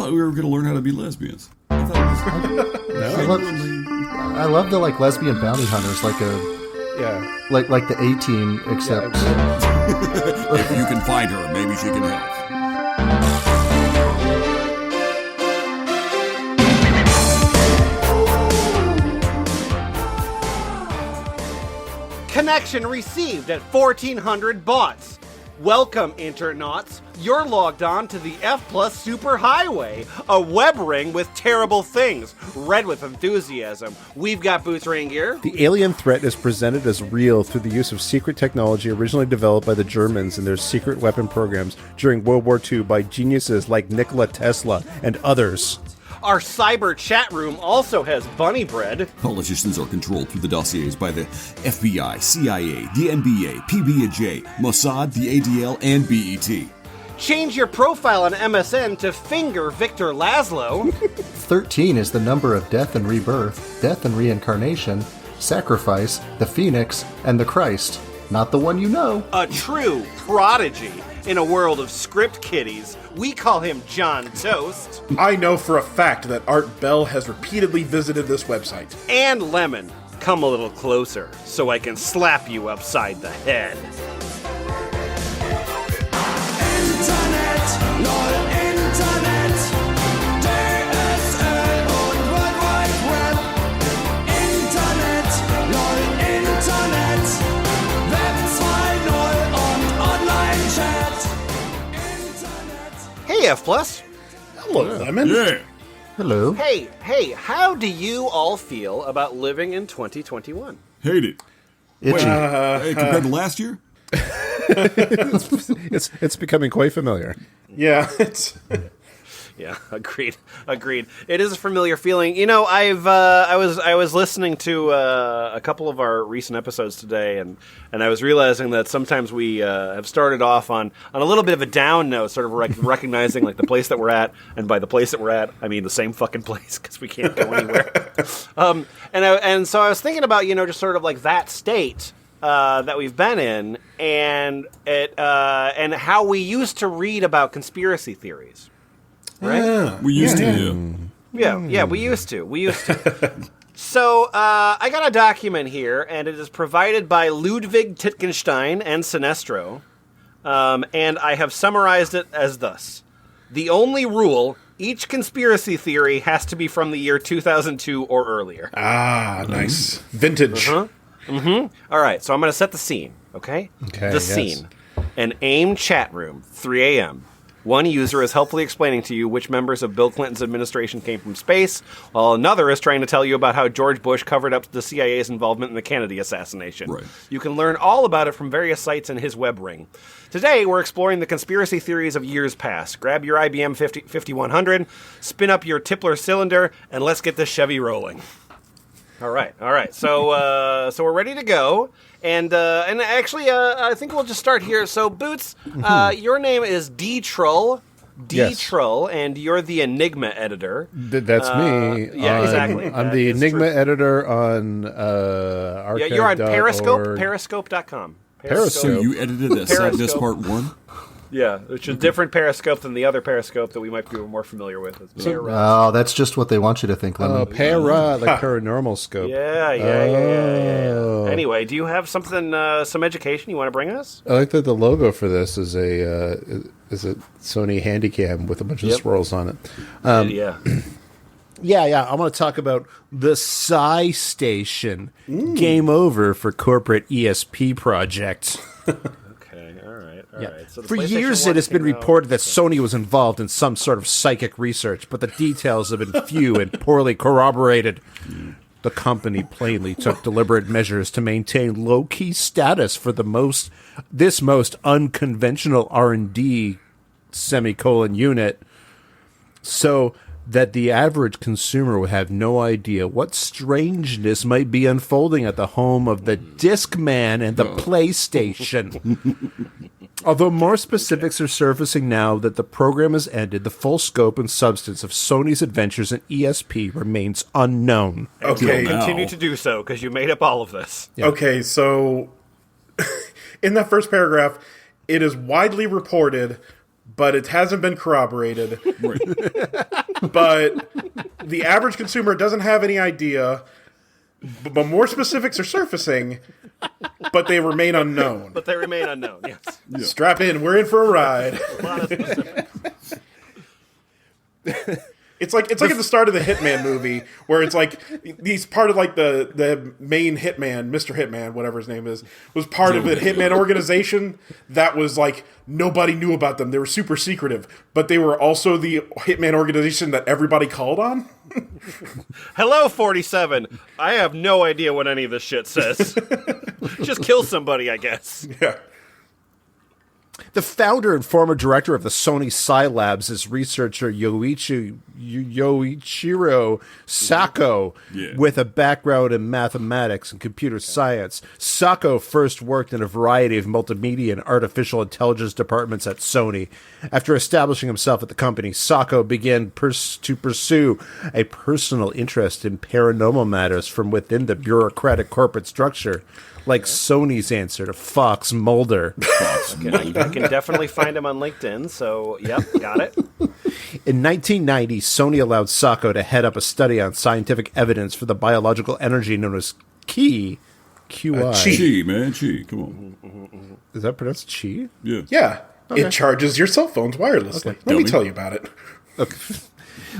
thought we were going to learn how to be lesbians. I thought it was I love the lesbian bounty hunters, like the A-Team, except if you can find her, maybe she can help. Connection received at 1400 bots. Welcome, internauts. You're logged on to the F+ Superhighway, a web ring with terrible things, read with enthusiasm. We've got Boots Rain Gear. The alien threat is presented as real through the use of secret technology originally developed by the Germans in their secret weapon programs during World War II by geniuses like Nikola Tesla and others. Our cyber chat room also has bunny bread. Politicians are controlled through the dossiers by the FBI, CIA, the NBA, PB&J, Mossad, the ADL, and BET. Change your profile on MSN to Finger Victor Laszlo. 13 is the number of death and rebirth, death and reincarnation, sacrifice, the phoenix, and the Christ. Not the one you know. A true prodigy. In a world of script kiddies, we call him John Toast. I know for a fact that Art Bell has repeatedly visited this website. And Lemon, come a little closer so I can slap you upside the head. Internet, lol, Internet, DSL und World Wide Web. Internet, lol, Internet, Web 2.0 und Online-Chat. Hey, F+. Hello, Lemon. Yeah. Hello. Hey, how do you all feel about living in 2021? Hate it. Itchy. Hey, compared to last year? It's becoming quite familiar. Yeah, it's... Yeah, agreed. It is a familiar feeling. You know, I was listening to a couple of our recent episodes today, and I was realizing that sometimes we have started off on a little bit of a down note, sort of recognizing the place that we're at, and by the place that we're at, I mean the same fucking place because we can't go anywhere. And so I was thinking about just sort of that state that we've been in, and how we used to read about conspiracy theories. Right? Yeah. We used to. Yeah, we used to. So, I got a document here, and it is provided by Lewdvig, Tittgenstein, and Sinestro, and I have summarized it as thus. The only rule, each conspiracy theory has to be from the year 2002 or earlier. Ah, nice. Vintage. All right, so I'm going to set the scene, okay? Scene. An AIM chat room, 3 a.m., One user is helpfully explaining to you which members of Bill Clinton's administration came from space, while another is trying to tell you about how George Bush covered up the CIA's involvement in the Kennedy assassination. Right. You can learn all about it from various sites in his web ring. Today, we're exploring the conspiracy theories of years past. Grab your IBM 5100, spin up your Tipler cylinder, and let's get this Chevy rolling. All right. So we're ready to go. And actually, I think we'll just start here. So, Boots, your name is D-Trull. D-Trull, yes. And you're the Enigma editor. That's me. Yeah, exactly. I'm the Enigma editor on archive. Yeah, you're on Periscope, org. Periscope.com. So you edited this part one? Yeah, which is a different Periscope than the other Periscope that we might be more familiar with. Oh, that's just what they want you to think, Lemon. Like paranormal scope. Yeah. Anyway, do you have something, some education you want to bring us? I like that the logo for this is a Sony Handycam with a bunch of swirls on it. Yeah. Yeah. I want to talk about the Psi Station. Game over for corporate ESP project. All right. So for years, it has been reported that Sony was involved in some sort of psychic research, but the details have been few and poorly corroborated. The company plainly took deliberate measures to maintain low-key status for this most unconventional R&D unit, so that the average consumer would have no idea what strangeness might be unfolding at the home of the Discman and the PlayStation. Although more specifics are surfacing now that the program has ended, the full scope and substance of Sony's adventures in ESP remains unknown. Okay. Continue to do so, because you made up all of this. Yeah. Okay, so in that first paragraph, it is widely reported, but it hasn't been corroborated. Right. but the average consumer doesn't have any idea. But more specifics are surfacing, but they remain unknown. But they remain unknown, yes. Yeah. Strap in, we're in for a ride. A lot of specifics. It's like at the start of the Hitman movie, where it's like he's part of like the main Hitman, Mr. Hitman, whatever his name is, was part of a Hitman organization that was like nobody knew about them. They were super secretive, but they were also the Hitman organization that everybody called on. Hello, 47. I have no idea what any of this shit says. Just kill somebody, I guess. Yeah. The founder and former director of the Sony Psi Labs is researcher Yoichiro Sako, with a background in mathematics and computer science. Sako first worked in a variety of multimedia and artificial intelligence departments at Sony. After establishing himself at the company, Sako began to pursue a personal interest in paranormal matters from within the bureaucratic corporate structure, like Sony's answer to Fox Mulder. I can definitely find him on LinkedIn, so yep, got it. In 1990, Sony allowed Sako to head up a study on scientific evidence for the biological energy known as QI. Chi, man, Chi. Come on. Is that pronounced Chi? Yeah. Yeah. Okay. It charges your cell phones wirelessly. Okay. Let me tell you about it. Okay.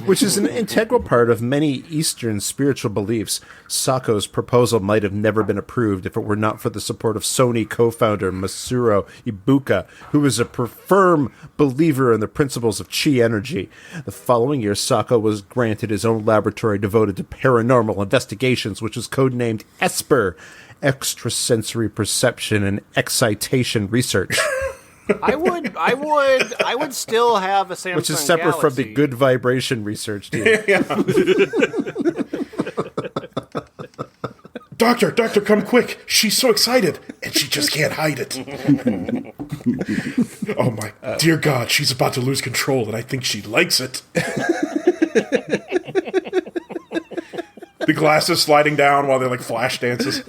Which is an integral part of many Eastern spiritual beliefs. Sako's proposal might have never been approved if it were not for the support of Sony co-founder Masuro Ibuka, who was a firm believer in the principles of chi energy. The following year, Sako was granted his own laboratory devoted to paranormal investigations, which was codenamed ESPER, Extrasensory Perception and Excitation Research. I would still have a Samsung Which is separate Galaxy. from the good vibration research team. Doctor, come quick. She's so excited, and she just can't hide it. Oh my dear God, she's about to lose control, and I think she likes it. The glasses sliding down while they're like flash dances.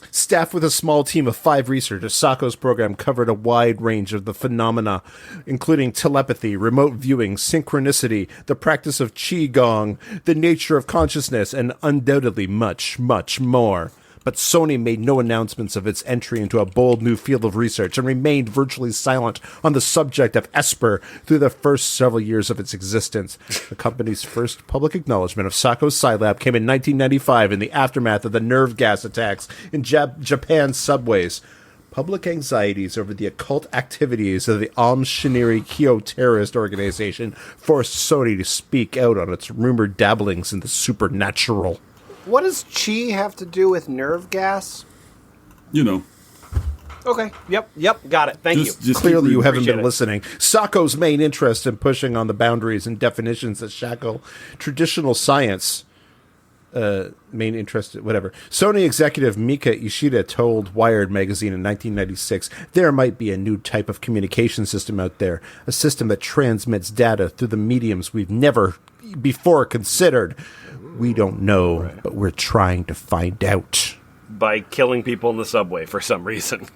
Staffed with a small team of 5 researchers, Sako's program covered a wide range of the phenomena, including telepathy, remote viewing, synchronicity, the practice of qigong, the nature of consciousness, and undoubtedly much, much more. But Sony made no announcements of its entry into a bold new field of research and remained virtually silent on the subject of ESPER through the first several years of its existence. The company's first public acknowledgement of Sako's Psi Lab came in 1995 in the aftermath of the nerve gas attacks in Japan's subways. Public anxieties over the occult activities of the Aum Shinrikyo Kyo terrorist organization forced Sony to speak out on its rumored dabblings in the supernatural. What does chi have to do with nerve gas? You know. Okay. Yep. Got it. Thank you. Just Clearly you haven't Appreciate been it. listening. Sako's main interest in pushing on the boundaries and definitions that shackle traditional science. Main interest, whatever. Sony executive Mika Ishida told Wired magazine in 1996, there might be a new type of communication system out there, a system that transmits data through the mediums we've never before considered. We don't know, but we're trying to find out. By killing people in the subway for some reason.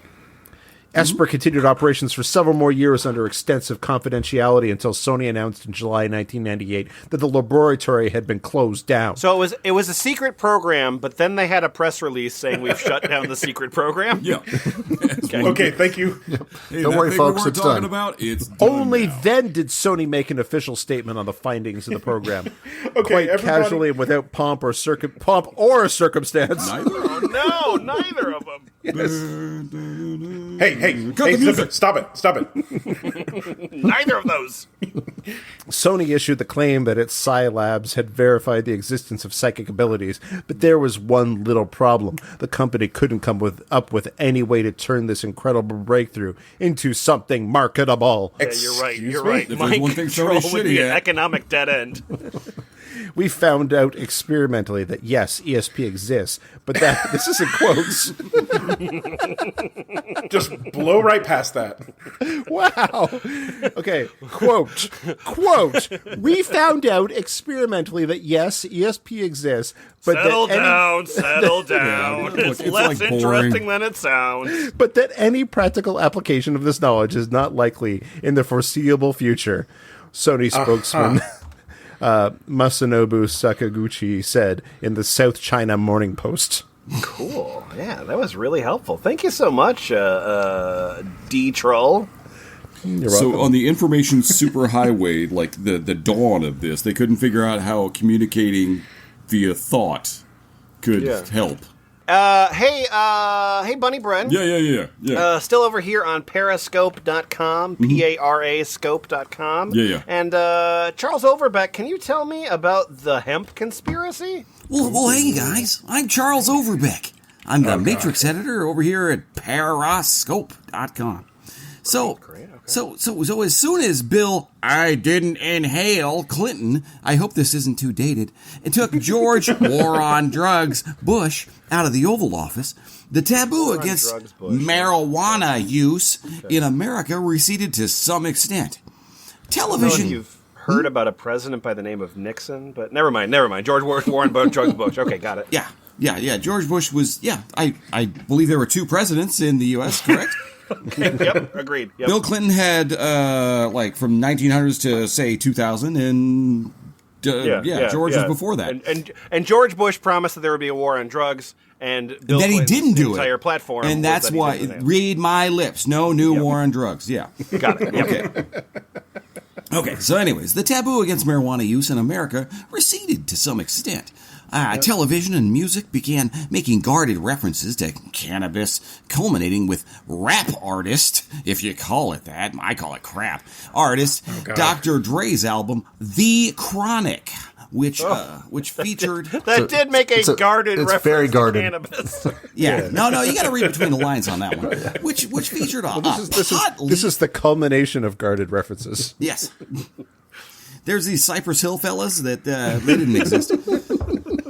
ESPER continued operations for several more years under extensive confidentiality until Sony announced in July 1998 that the laboratory had been closed down. So it was a secret program, but then they had a press release saying we've shut down the secret program. Yeah. Okay, thank you. Hey, Don't that worry, thing folks, we weren't it's talking done. about, it's done Only now. then did Sony make an official statement on the findings of the program. Okay, Quite everybody- casually and without pomp or circumstance. Neither? No, neither of them. Hey, Cut the music. stop it. Neither of those. Sony issued the claim that its Psi Labs had verified the existence of psychic abilities, but there was one little problem. The company couldn't come up with any way to turn this incredible breakthrough into something marketable. Yeah, you're right. Excuse You're me? right. If there's Mind one thing control Sony's would be shitty an at- economic dead end. We found out experimentally that yes, ESP exists, but that this is in quotes. Just blow right past that. Wow. Okay. Quote. We found out experimentally that yes, ESP exists, but Settle that any, down. Settle down. look, It's it's less like boring. interesting than it sounds. but that any practical application of this knowledge is not likely in the foreseeable future. Sony spokesman Masanobu Sakaguchi said in the South China Morning Post. Cool. Yeah, that was really helpful. Thank you so much, D-Troll. So on the information superhighway, like the dawn of this, they couldn't figure out how communicating via thought could help. Hey, Bunny Bren. Yeah. Still over here on Periscope.com, P-A-R-A scope.com. Yeah. And Charles Overbeck, can you tell me about the hemp conspiracy? Well, hey guys, I'm Charles Overbeck. I'm the Matrix editor over here at Periscope.com. So as soon as Bill, I didn't inhale Clinton, I hope this isn't too dated, it took George War on Drugs Bush out of the Oval Office, the taboo against marijuana use in America receded to some extent. Television. You've heard about a president by the name of Nixon, but never mind. George War on Drugs Bush. Okay, got it. Yeah. George Bush was, I believe there were two presidents in the U.S., correct? Yep, agreed. Yep. Bill Clinton had, from 1900s to, say, 2000, and George was before that. And George Bush promised that there would be a war on drugs, and Bill then he didn't do entire it. platform. And that's why, read my lips, no new war on drugs. Yeah. Got it. Yep. Okay, so anyways, the taboo against marijuana use in America receded to some extent. Television and music began making guarded references to cannabis, culminating with rap artist, if you call it that, I call it crap, artist Dr. Dre's album, The Chronic, which featured... That did make a guarded reference it's very guarded. to cannabis. Yeah, no, you got to read between the lines on that one, which featured This is the culmination of guarded references. Yes. There's these Cypress Hill fellas that they didn't exist,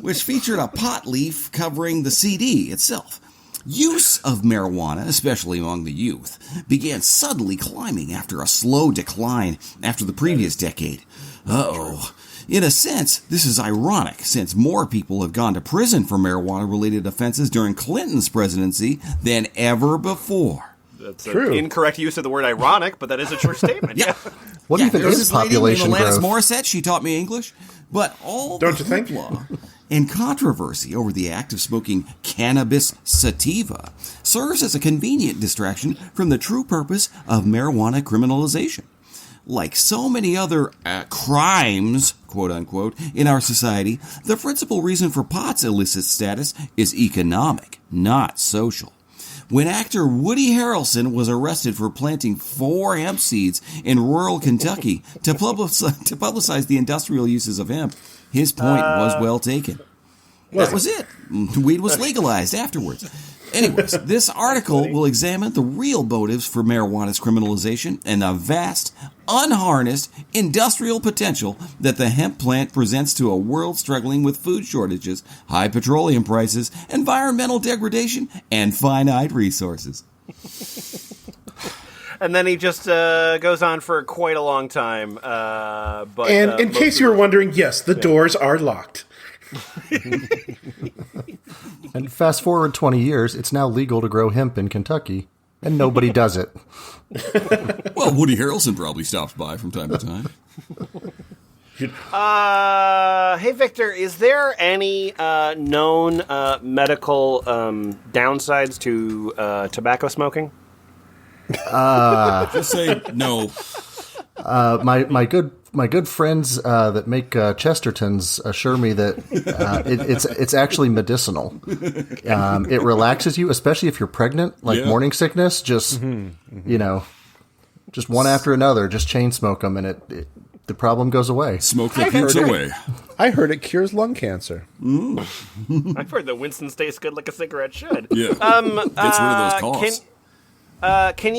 which featured a pot leaf covering the CD itself. Use of marijuana, especially among the youth, began suddenly climbing after a slow decline after the previous decade. Uh-oh. In a sense, this is ironic, since more people have gone to prison for marijuana-related offenses during Clinton's presidency than ever before. That's an incorrect use of the word ironic, but that is a true statement. Yeah. What even is population Alanis growth? Morissette, she taught me English. But all the hoopla and controversy over the act of smoking cannabis sativa serves as a convenient distraction from the true purpose of marijuana criminalization. Like so many other crimes, quote-unquote, in our society, the principal reason for pot's illicit status is economic, not social. When actor Woody Harrelson was arrested for planting 4 hemp seeds in rural Kentucky to publicize the industrial uses of hemp, his point was well taken. That was it. Weed was legalized afterwards. Anyways, this article will examine the real motives for marijuana's criminalization and the vast, unharnessed industrial potential that the hemp plant presents to a world struggling with food shortages, high petroleum prices, environmental degradation, and finite resources. And then he just goes on for quite a long time. And in case you were wondering, yes, the doors are locked. And fast forward 20 years, it's now legal to grow hemp in Kentucky, and nobody does it. Well, Woody Harrelson probably stops by from time to time. Hey, Victor, is there any known medical downsides to tobacco smoking? Just say no. My good friends that make Chestertons assure me that it's actually medicinal. It relaxes you, especially if you're pregnant, like morning sickness. Just just one after another, just chain smoke them, and the problem goes away. Smoke the pizza away. I heard it cures lung cancer. I've heard that Winston's tastes good like a cigarette should. Yeah, gets rid of those coughs. Can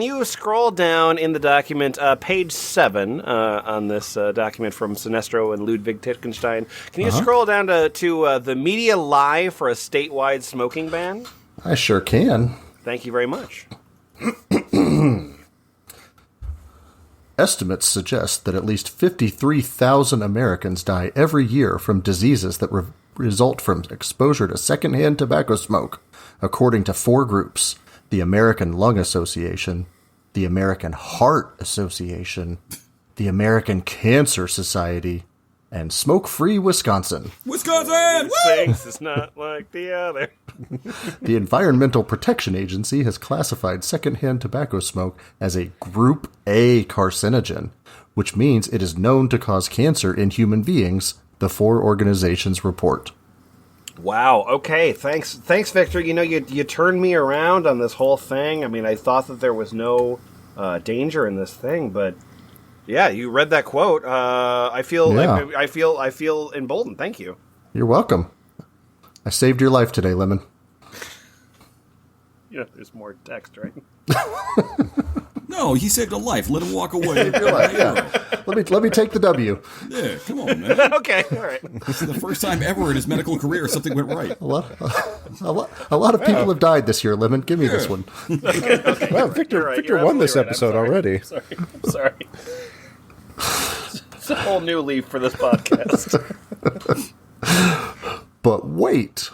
you scroll down in the document, page 7 on this document from Sinestro and Lewdvig Tittgenstein? Can you scroll down to the media lie for a statewide smoking ban? I sure can. Thank you very much. Estimates suggest that at least 53,000 Americans die every year from diseases that result from exposure to secondhand tobacco smoke, according to 4 groups: the American Lung Association, the American Heart Association, the American Cancer Society, and Smoke Free Wisconsin. Wisconsin! Things is not like the other. The Environmental Protection Agency has classified secondhand tobacco smoke as a Group A carcinogen, which means it is known to cause cancer in human beings, the 4 organizations report. Wow. Okay. Thanks, Victor. You know, you turned me around on this whole thing. I mean, I thought that there was no danger in this thing, but yeah, you read that quote. I feel emboldened. Thank you. You're welcome. I saved your life today, Lemon. You know, there's more text, right? No, he saved a life. Let him walk away. Let me take the W. Yeah, come on, man. Okay, all right. This is the first time ever in his medical career something went right. A lot of people have died this year, Lemon. Give me this one. Okay. Wow, Victor You're right. Victor You're won this absolutely right. episode already. Sorry. It's a whole new leaf for this podcast. But wait.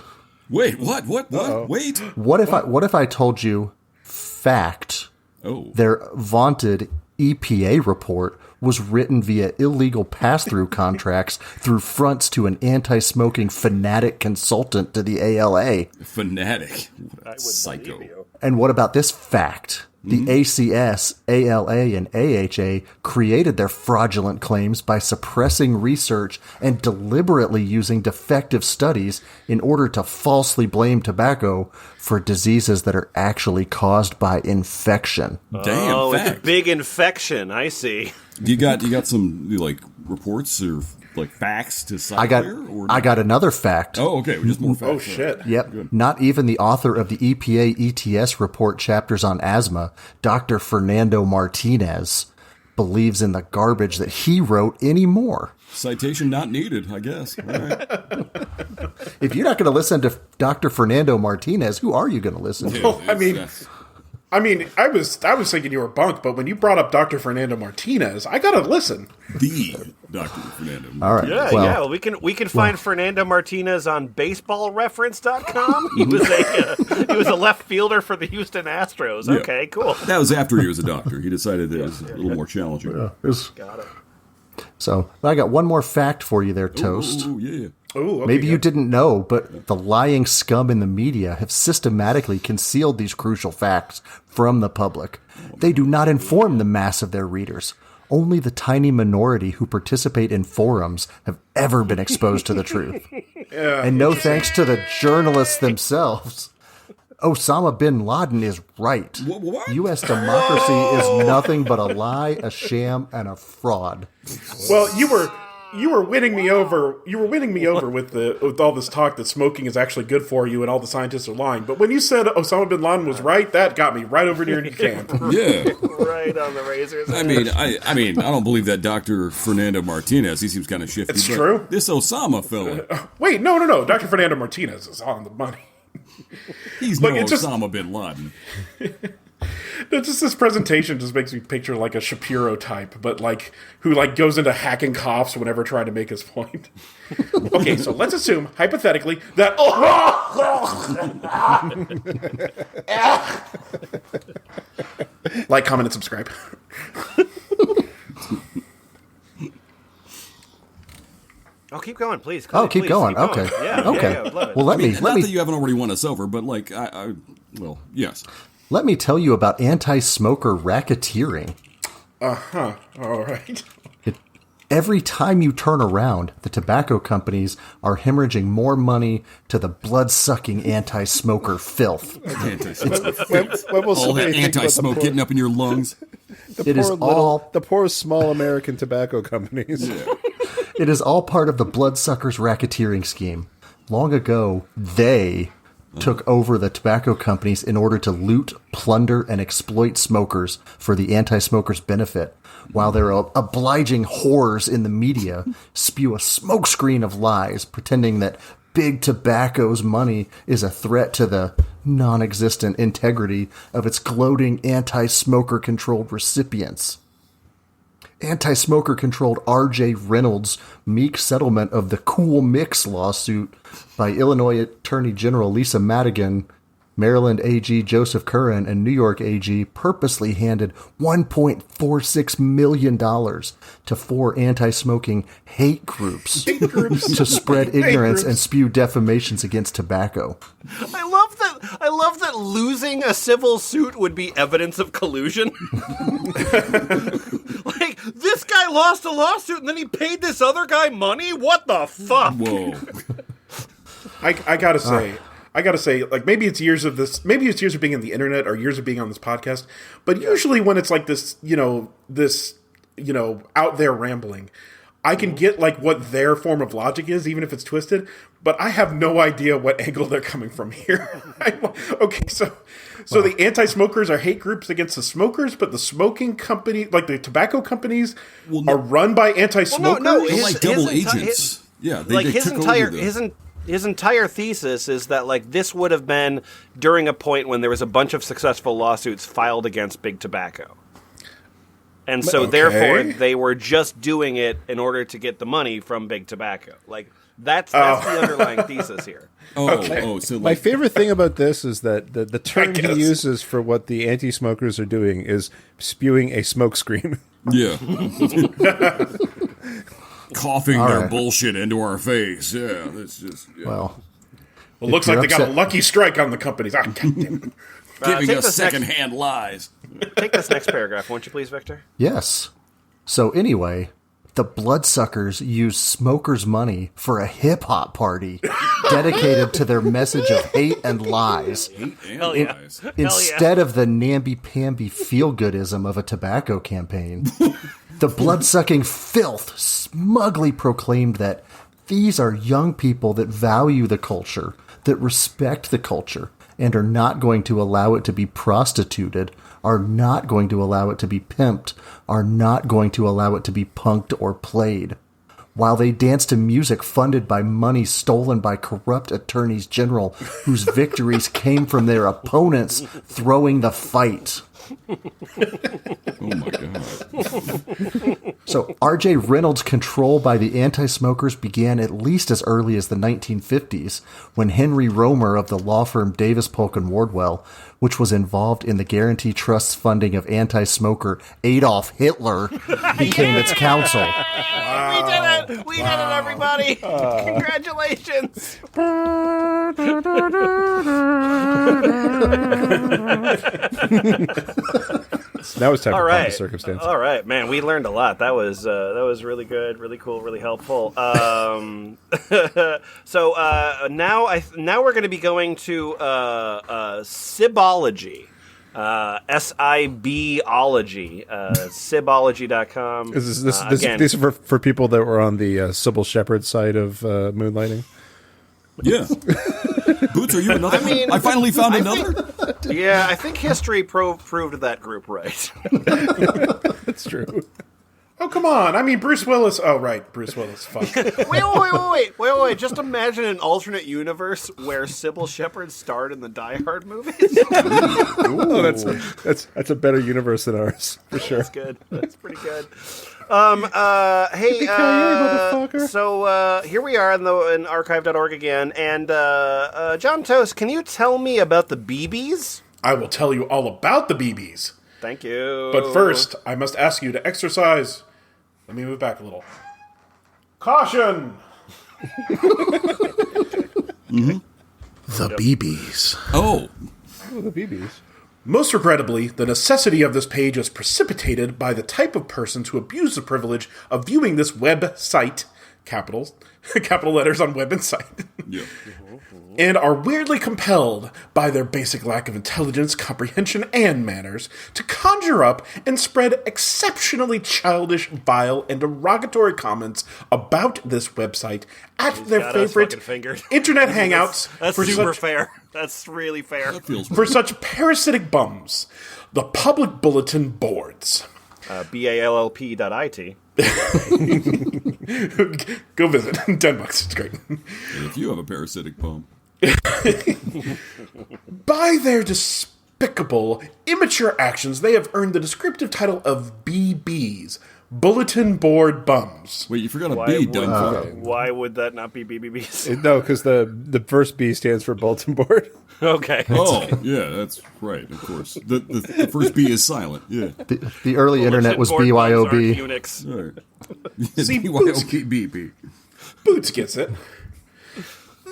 Wait, what? Wait. What if I told you fact? Oh. Their vaunted EPA report was written via illegal pass-through contracts through fronts to an anti-smoking fanatic consultant to the ALA. Fanatic. What a I would psycho. believe you. And what about this fact? The ACS, ALA, and AHA created their fraudulent claims by suppressing research and deliberately using defective studies in order to falsely blame tobacco for diseases that are actually caused by infection. Damn, Oh, fact. it's a big infection. I see. You got some like reports or like facts to cite I there? got another fact. Oh, okay. Just more facts. Oh, shit. Yep. Not even the author of the EPA ETS report chapters on asthma, Dr. Fernando Martinez, believes in the garbage that he wrote anymore. Citation not needed, I guess. All right. If you're not going to listen to Dr. Fernando Martinez, who are you going to listen to? Well, I mean, I was thinking you were bunk, but when you brought up Dr. Fernando Martinez, I gotta listen. The Dr. Fernando. All right. Yeah, well, we can find Fernando Martinez on baseballreference.com. He was a left fielder for the Houston Astros. Yeah. Okay, cool. That was after he was a doctor. He decided that it was a little more challenging. Got it. So I got one more fact for you there, Toast. Oh, yeah. Ooh, okay, Maybe you good. didn't know, but the lying scum in the media have systematically concealed these crucial facts from the public. They do not inform the mass of their readers. Only the tiny minority who participate in forums have ever been exposed to the truth. And no thanks to the journalists themselves. Osama bin Laden is right. What? U.S. democracy is nothing but a lie, a sham, and a fraud. Well, you were winning me over. You were winning me over with all this talk that smoking is actually good for you and all the scientists are lying. But when you said Osama bin Laden was right, that got me right over near your camp. Yeah. Right on the razor's edge. I mean, I don't believe that Dr. Fernando Martinez. He seems kind of shifty. It's but true. This Osama fella, Wait, no. Dr. Fernando Martinez is on the money. he's Look, no it's just- Osama bin Laden. Just this presentation just makes me picture like a Shapiro type, but like who like goes into hacking coughs whenever trying to make his point. Okay, so let's assume hypothetically that like, comment, and subscribe. Oh, keep going, please. Oh, keep going. Okay. Yeah. Okay. Yeah, love it. Well, let me Not that you haven't already won us over, but like, well, yes. let me tell you about anti-smoker racketeering. All right. Every time you turn around, the tobacco companies are hemorrhaging more money to the blood-sucking anti-smoker filth. When will All somebody that think about anti-smoke getting up in your lungs. It is all the poor small American tobacco companies. It is all part of the bloodsuckers racketeering scheme. Long ago, they took over the tobacco companies in order to loot, plunder, and exploit smokers for the anti-smokers' benefit, while their obliging whores in the media spew a smokescreen of lies, pretending that big tobacco's money is a threat to the non-existent integrity of its gloating anti-smoker-controlled recipients. Anti-smoker-controlled R.J. Reynolds' meek settlement of the Cool Mix lawsuit by Illinois Attorney General Lisa Madigan Maryland AG Joseph Curran and New York AG purposely handed $1.46 million to 4 anti-smoking hate groups to spread ignorance and spew defamations against tobacco. I love that losing a civil suit would be evidence of collusion. Like, this guy lost a lawsuit and then he paid this other guy money? What the fuck? Whoa. I gotta say, like, maybe it's years of being on the internet or years of being on this podcast, but usually when it's like this, out there rambling, I can get, like, what their form of logic is, even if it's twisted, but I have no idea what angle they're coming from here. Okay, so the anti-smokers are hate groups against the smokers, but the smoking company, like the tobacco companies, are run by anti-smokers? Well, They're like double agents. They took over his entire thesis is that, like, this would have been during a point when there was a bunch of successful lawsuits filed against Big Tobacco. And so, therefore, they were just doing it in order to get the money from Big Tobacco. Like, that's the underlying thesis here. So my favorite thing about this is that the term he uses for what the anti-smokers are doing is spewing a smoke screen. Yeah. Coughing their bullshit into our face. Yeah, that's just... Yeah. Well, It looks like they got a lucky strike on the companies. God damn it. Giving us secondhand lies. Take this next paragraph, won't you please, Victor? yes. So anyway, the bloodsuckers used smokers' money for a hip-hop party dedicated to their message of hate and lies. Hell yeah. Instead of the namby-pamby feel-goodism of a tobacco campaign, the blood-sucking filth smugly proclaimed that these are young people that value the culture, that respect the culture, and are not going to allow it to be prostituted, are not going to allow it to be pimped, are not going to allow it to be punked or played. While they dance to music funded by money stolen by corrupt attorneys general whose victories came from their opponents throwing the fight. Oh my God. So R.J. Reynolds' control by the anti-smokers began at least as early as the 1950s, when Henry Romer of the law firm Davis Polk and Wardwell, which was involved in the Guarantee Trust's funding of anti-smoker Adolf Hitler, became its counsel. We did it! We did it, everybody! Congratulations! Now it's time for Pomp and Circumstance. All right, man, we learned a lot. That was really good, really cool, really helpful. So now we're going to be going to Sibology. SIBology, Sibology.com. These are for people that were on the Sybil Shepherd side of Moonlighting? Yeah. Boots, are you another one? I finally found another? Yeah, I think history proved that group right. That's true. Oh, come on. I mean, Bruce Willis. Oh, right. Bruce Willis. Fuck. Wait. Just imagine an alternate universe where Sybil Shepherd starred in the Die Hard movies. Ooh, that's a better universe than ours, for sure. That's good. That's pretty good. Hey, so here we are in archive.org again, and John Toast, can you tell me about the BBs? I will tell you all about the BBs. Thank you. But first, I must ask you to exercise. Let me move back a little. Caution! The BBs. Oh. The BBs. Most regrettably, the necessity of this page is precipitated by the type of persons who abuse the privilege of viewing this website, capital letters on web and site, and are weirdly compelled by their basic lack of intelligence, comprehension, and manners to conjure up and spread exceptionally childish, vile, and derogatory comments about this website at their favorite internet hangouts. That's super fair. That's really fair. For such parasitic bums, the public bulletin boards. BALLP.IT. Go visit. $10. It's great. If you have a parasitic bum. By their despicable, immature actions, they have earned the descriptive title of BBs, bulletin board bums. Wait, you forgot a B, dumb Why would that not be BBBs? No, because the first B stands for bulletin board. Okay. Oh, yeah, that's right, of course. The first B is silent, yeah. The early internet was BYOB. Unix. All right. See, BYOB. Boots gets it.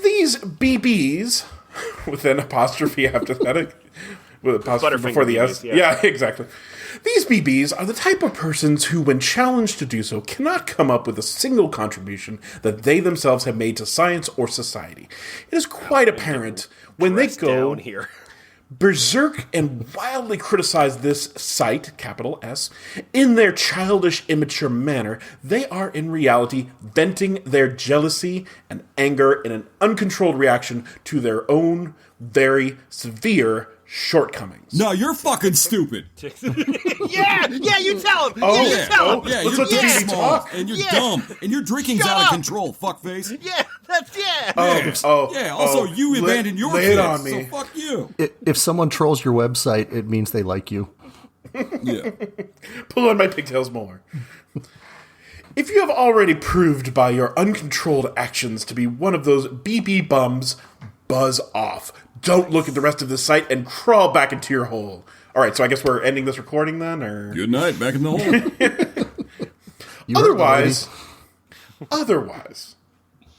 These BBs, with an apostrophe after that, with apostrophe Butterfinger before the S. BBs, yeah. Yeah, exactly. These BBs are the type of persons who, when challenged to do so, cannot come up with a single contribution that they themselves have made to science or society. It is quite apparent when they go down here. berserk and wildly criticize this site, capital S, in their childish, immature manner, they are in reality venting their jealousy and anger in an uncontrolled reaction to their own very severe shortcomings. No, you're fucking stupid. Yeah, you tell him. Oh, you tell him. Yeah, Let's you're let the dick BB small, talk. and you're Yeah. dumb, and your drinking's Shut out of up. control, fuckface. Yeah, that's Also, you abandoned your lay kids, it on me. so fuck you. If someone trolls your website, it means they like you. Yeah. Pull on my pigtails more. If you have already proved by your uncontrolled actions to be one of those BB bums, buzz off. Don't look at the rest of this site and crawl back into your hole. All right, so I guess we're ending this recording then, or Good night, back in the hole. You heard me, otherwise,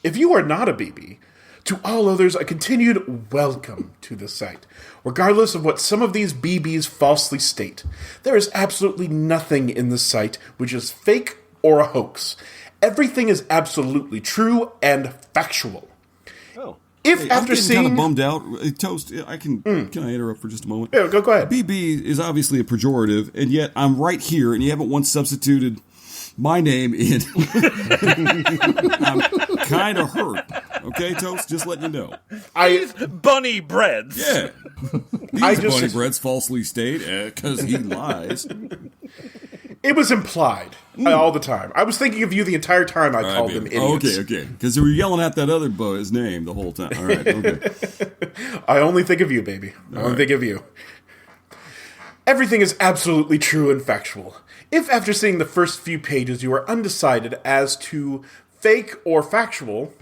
if you are not a BB, to all others a continued welcome to the site. Regardless of what some of these BBs falsely state, there is absolutely nothing in the site which is fake or a hoax. Everything is absolutely true and factual. Oh. If Hey, I'm after getting kind seeing of bummed out. Toast, I can I interrupt for just a moment? Yeah, go ahead. BB is obviously a pejorative, and yet I'm right here, and you haven't once substituted my name in. I'm kind of hurt. Okay, Toast? Just letting you know. Bunny breads. Yeah. I These just- bunny breads falsely state, because he lies. It was implied all the time. I was thinking of you the entire time I called them idiots. Okay. Because we were yelling at that other boy's name the whole time. All right, okay. I only think of you, baby. I only think of you. Everything is absolutely true and factual. If after seeing the first few pages you are undecided as to fake or factual,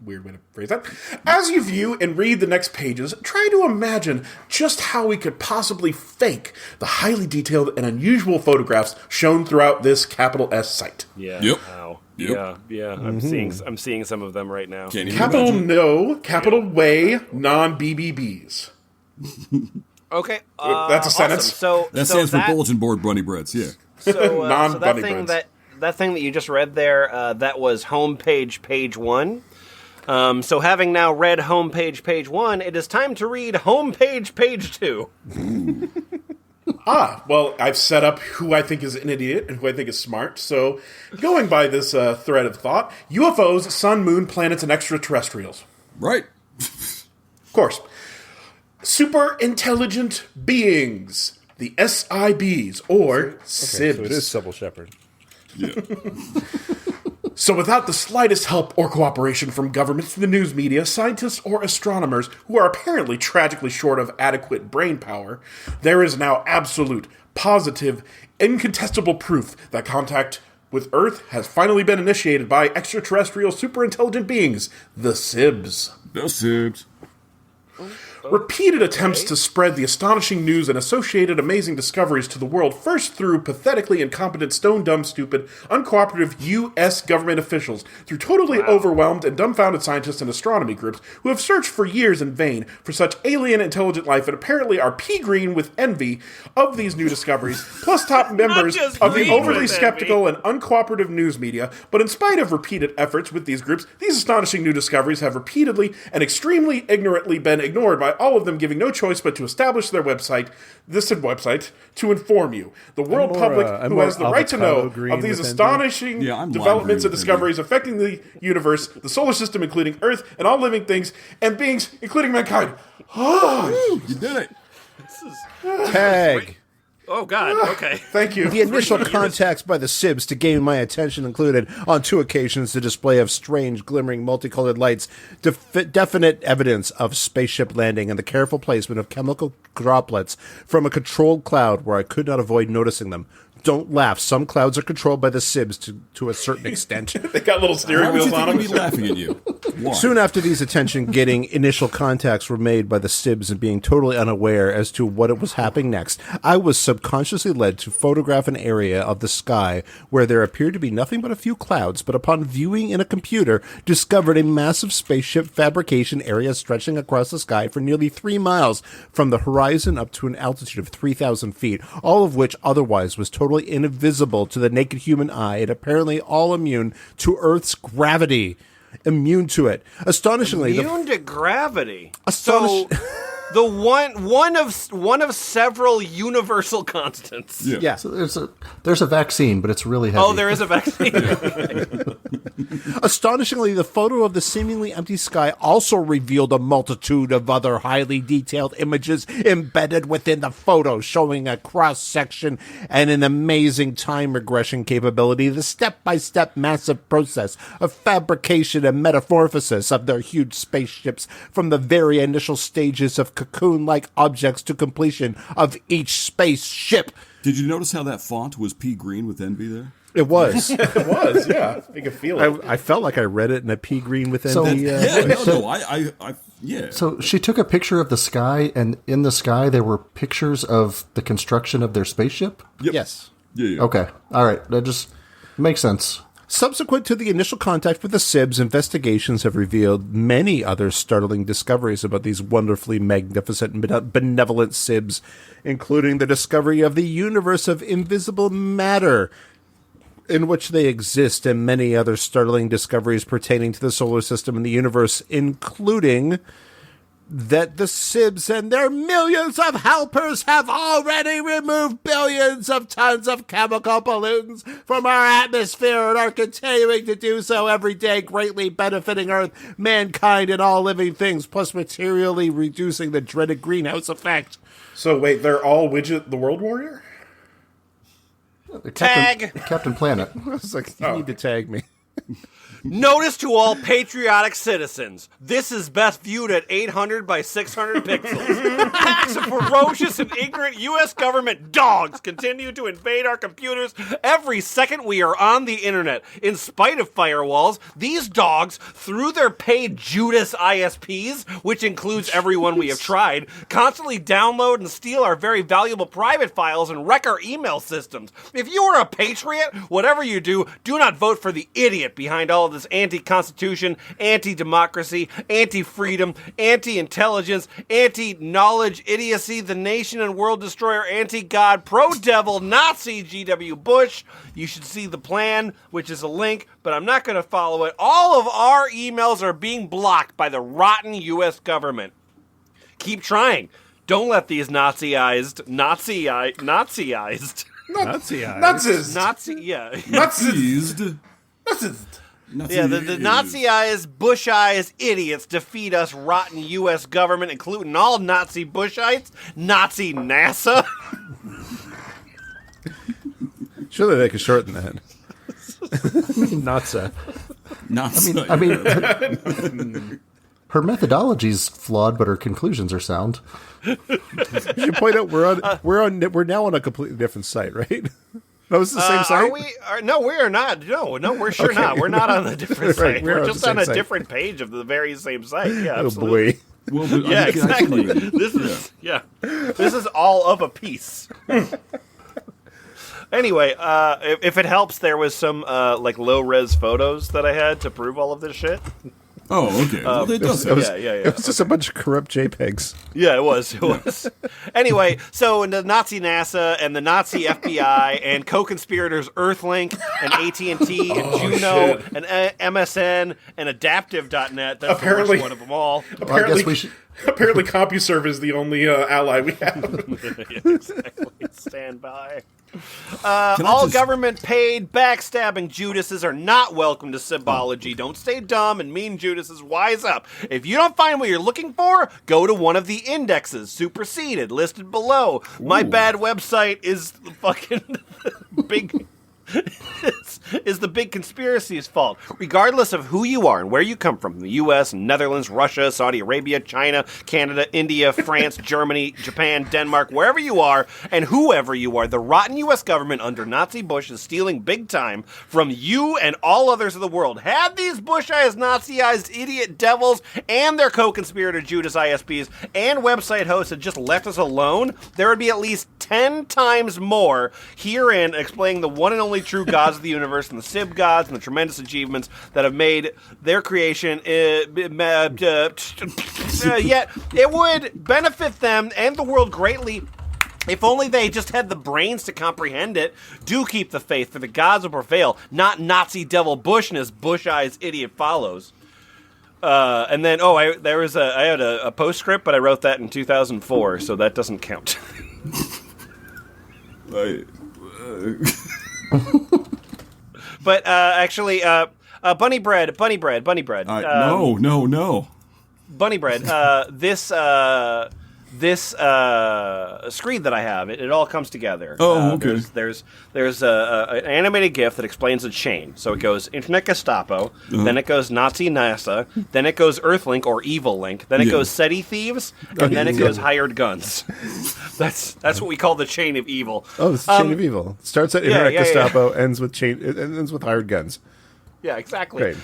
weird way to phrase that, as you view and read the next pages, try to imagine just how we could possibly fake the highly detailed and unusual photographs shown throughout this capital S site. Yeah. Yep. Wow. Yep. Yeah. I'm seeing some of them right now. Can't even Capital imagine. no, capital way, non-BBBs. Okay. That's a sentence. Awesome. That stands for bulletin board bunny breads, yeah. So that Non-bunny thing breads. that thing that you just read there, that was homepage page 1. So having now read homepage page 1, it is time to read homepage page 2. Well, I've set up who I think is an idiot and who I think is smart. So, going by this thread of thought, UFOs, sun, moon, planets, and extraterrestrials. Right. Of course. Super intelligent beings, the SIBs, or SIBs. So it is Sybil Shepherd. Yeah. So without the slightest help or cooperation from governments, the news media, scientists, or astronomers, who are apparently tragically short of adequate brain power, there is now absolute, positive, incontestable proof that contact with Earth has finally been initiated by extraterrestrial superintelligent beings, the SIBs. No sibs. Repeated attempts to spread the astonishing news and associated amazing discoveries to the world, first through pathetically incompetent, stone-dumb, stupid, uncooperative U.S. government officials, through totally overwhelmed and dumbfounded scientists and astronomy groups who have searched for years in vain for such alien intelligent life and apparently are pea-green with envy of these new discoveries, plus top members just of the green overly with skeptical and uncooperative news media. But in spite of repeated efforts with these groups, these astonishing new discoveries have repeatedly and extremely ignorantly been ignored by all of them, giving no choice but to establish their website, this website, to inform you, the world more, public, I'm who more has the right to know avocado green of these with astonishing Yeah, I'm lime developments green and with discoveries affecting the universe, the solar system, including Earth, and all living things and beings, including mankind. You did it. Tag. Oh, God. Okay. Thank you. The initial contacts by the Sibs to gain my attention included, on 2 occasions, the display of strange, glimmering, multicolored lights, definite evidence of spaceship landing, and the careful placement of chemical droplets from a controlled cloud where I could not avoid noticing them. Don't laugh. Some clouds are controlled by the Sibs to a certain extent. They got little Why steering would you wheels think on I'd them. be laughing at you? Why? Soon after these attention-getting initial contacts were made by the Sibs and being totally unaware as to what was happening next, I was subconsciously led to photograph an area of the sky where there appeared to be nothing but a few clouds, but upon viewing in a computer, discovered a massive spaceship fabrication area stretching across the sky for nearly 3 miles from the horizon up to an altitude of 3,000 feet, all of which otherwise was totally invisible to the naked human eye and apparently all immune to Earth's gravity. Immune to it. Astonishingly, Immune to gravity. Astonish- So the one of several universal constants. yeah. So there's a vaccine, but it's really heavy. Oh, there is a vaccine. Astonishingly, the photo of the seemingly empty sky also revealed a multitude of other highly detailed images embedded within the photo, showing a cross-section and an amazing time regression capability, the step-by-step massive process of fabrication and metamorphosis of their huge spaceships from the very initial stages of cocoon-like objects to completion of each spaceship. Did you notice how that font was pea green with envy there? It was. It was, yeah. I can feel it. I felt like I read it in a pea green with So- envy. Yeah. So she took a picture of the sky, and in the sky there were pictures of the construction of their spaceship? Yep. Yes. Yeah. Okay. All right. That just makes sense. Subsequent to the initial contact with the Sibs, investigations have revealed many other startling discoveries about these wonderfully magnificent and benevolent Sibs, including the discovery of the universe of invisible matter in which they exist, and many other startling discoveries pertaining to the solar system and the universe, including that the Sibs and their millions of helpers have already removed billions of tons of chemical pollutants from our atmosphere and are continuing to do so every day, greatly benefiting Earth, mankind, and all living things, plus materially reducing the dreaded greenhouse effect. So wait, they're all Widget the World Warrior? Captain Planet. I was like, you need to tag me. Notice to all patriotic citizens, this is best viewed at 800 by 600 pixels. Packs of ferocious and ignorant U.S. government dogs continue to invade our computers every second we are on the internet. In spite of firewalls, these dogs, through their paid Judas ISPs, which includes everyone we have tried, constantly download and steal our very valuable private files and wreck our email systems. If you are a patriot, whatever you do, do not vote for the idiot behind all of this anti-constitution, anti-democracy, anti-freedom, anti-intelligence, anti-knowledge, idiocy, the nation and world destroyer, anti-God, pro-devil, Nazi G.W. Bush. You should see the plan, which is a link, but I'm not going to follow it. All of our emails are being blocked by the rotten U.S. government. Keep trying. Don't let these Naziized. Nazis. Yeah. Yeah, the Nazi-ized, Bush-ized idiots defeat us rotten U.S. government, including all Nazi Bushites, Nazi NASA. Surely they could shorten that. Natsa. I mean, her methodology's flawed, but her conclusions are sound. You should point out we're now on a completely different site, right? That was the same site. No, we are not. No, we're sure not. We're not on a different site. We're We're on just the on same a site. different page of the very same site. Yeah, Oh absolutely. boy. Well, but, Yeah, I mean, exactly. This is all of a piece. Anyway, if it helps, there was some like low res photos that I had to prove all of this shit. Oh, okay. Well, it does. Yeah. It was just a bunch of corrupt JPEGs. Yeah, it was. Anyway, so the Nazi NASA and the Nazi FBI and co-conspirators Earthlink and AT&T and Juno and MSN and Adaptive.net. That's Apparently- the worst one of them all. Well, I guess we should. Apparently, CompuServe is the only ally we have. Yeah, exactly. Stand by. All government-paid backstabbing Judases are not welcome to Sibology. Don't stay dumb and mean Judases. Wise up. If you don't find what you're looking for, go to one of the indexes superseded, listed below. Ooh. My bad website is the fucking big... is the big conspiracy's fault. Regardless of who you are and where you come from, the U.S., Netherlands, Russia, Saudi Arabia, China, Canada, India, France, Germany, Japan, Denmark, wherever you are and whoever you are, the rotten U.S. government under Nazi Bush is stealing big time from you and all others of the world. Had these Bushized, Naziized idiot devils and their co-conspirator Judas ISPs and website hosts had just left us alone, there would be at least 10 times more herein explaining the one and only true gods of the universe and the Sib gods and the tremendous achievements that have made their creation. Yet it would benefit them and the world greatly if only they just had the brains to comprehend it. Do keep the faith, for the gods will prevail, not Nazi devil Bush and his Bush-eyes idiot follows. And then, I had a postscript, but I wrote that in 2004, so that doesn't count. But actually, bunny bread. No. Bunny bread. This screen that I have, it all comes together. Oh, okay. There's an animated GIF that explains the chain. So it goes Internet Gestapo, then it goes Nazi NASA, then it goes Earthlink or Evil Link, then it goes SETI thieves, and then it goes hired guns. That's what we call the chain of evil. Oh, it's the chain of evil. It starts at Internet Gestapo, ends with ends with hired guns. Yeah, exactly. Great.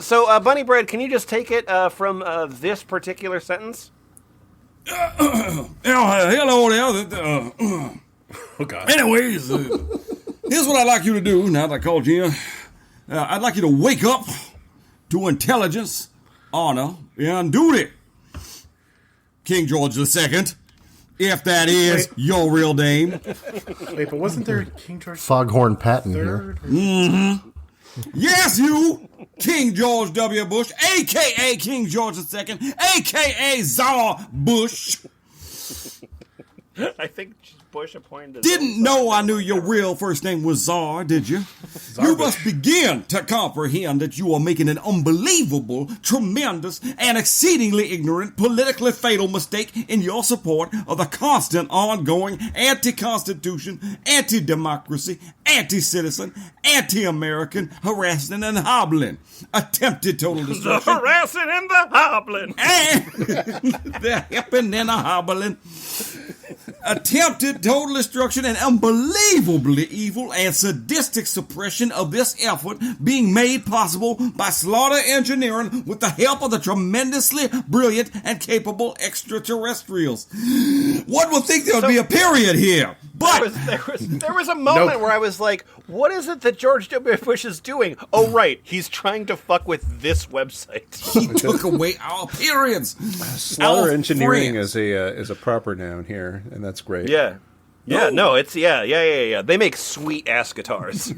So Bunny Bread, can you just take it from this particular sentence? Hello there. Oh, God. Anyways, here's what I'd like you to do now that I called you. I'd like you to wake up to intelligence, honor, and duty. King George II, if that is your real name. Wait, but wasn't there King George Foghorn Patton here? Mm-hmm. Yes, you, King George W. Bush, a.k.a. King George II, a.k.a. Czar Bush. I think Bush appointed... Didn't know I knew your real first name was Czar, did you? You must begin to comprehend that you are making an unbelievable, tremendous, and exceedingly ignorant, politically fatal mistake in your support of the constant, ongoing, anti-constitution, anti-democracy, anti-citizen, anti-American harassing and hobbling. Attempted total destruction. The harassing and the hobbling. And the hipping and the hobbling. Attempted total destruction and unbelievably evil and sadistic suppression of this effort being made possible by slaughter engineering with the help of the tremendously brilliant and capable extraterrestrials. One would think there would be a period here, but there was a moment where I was like, what is it that George W. Bush is doing? Oh, right, he's trying to fuck with this website. He took away our periods. Slaughter engineering is a proper noun here, and that's great. Yeah. Yeah, no, it's, yeah. They make sweet-ass guitars.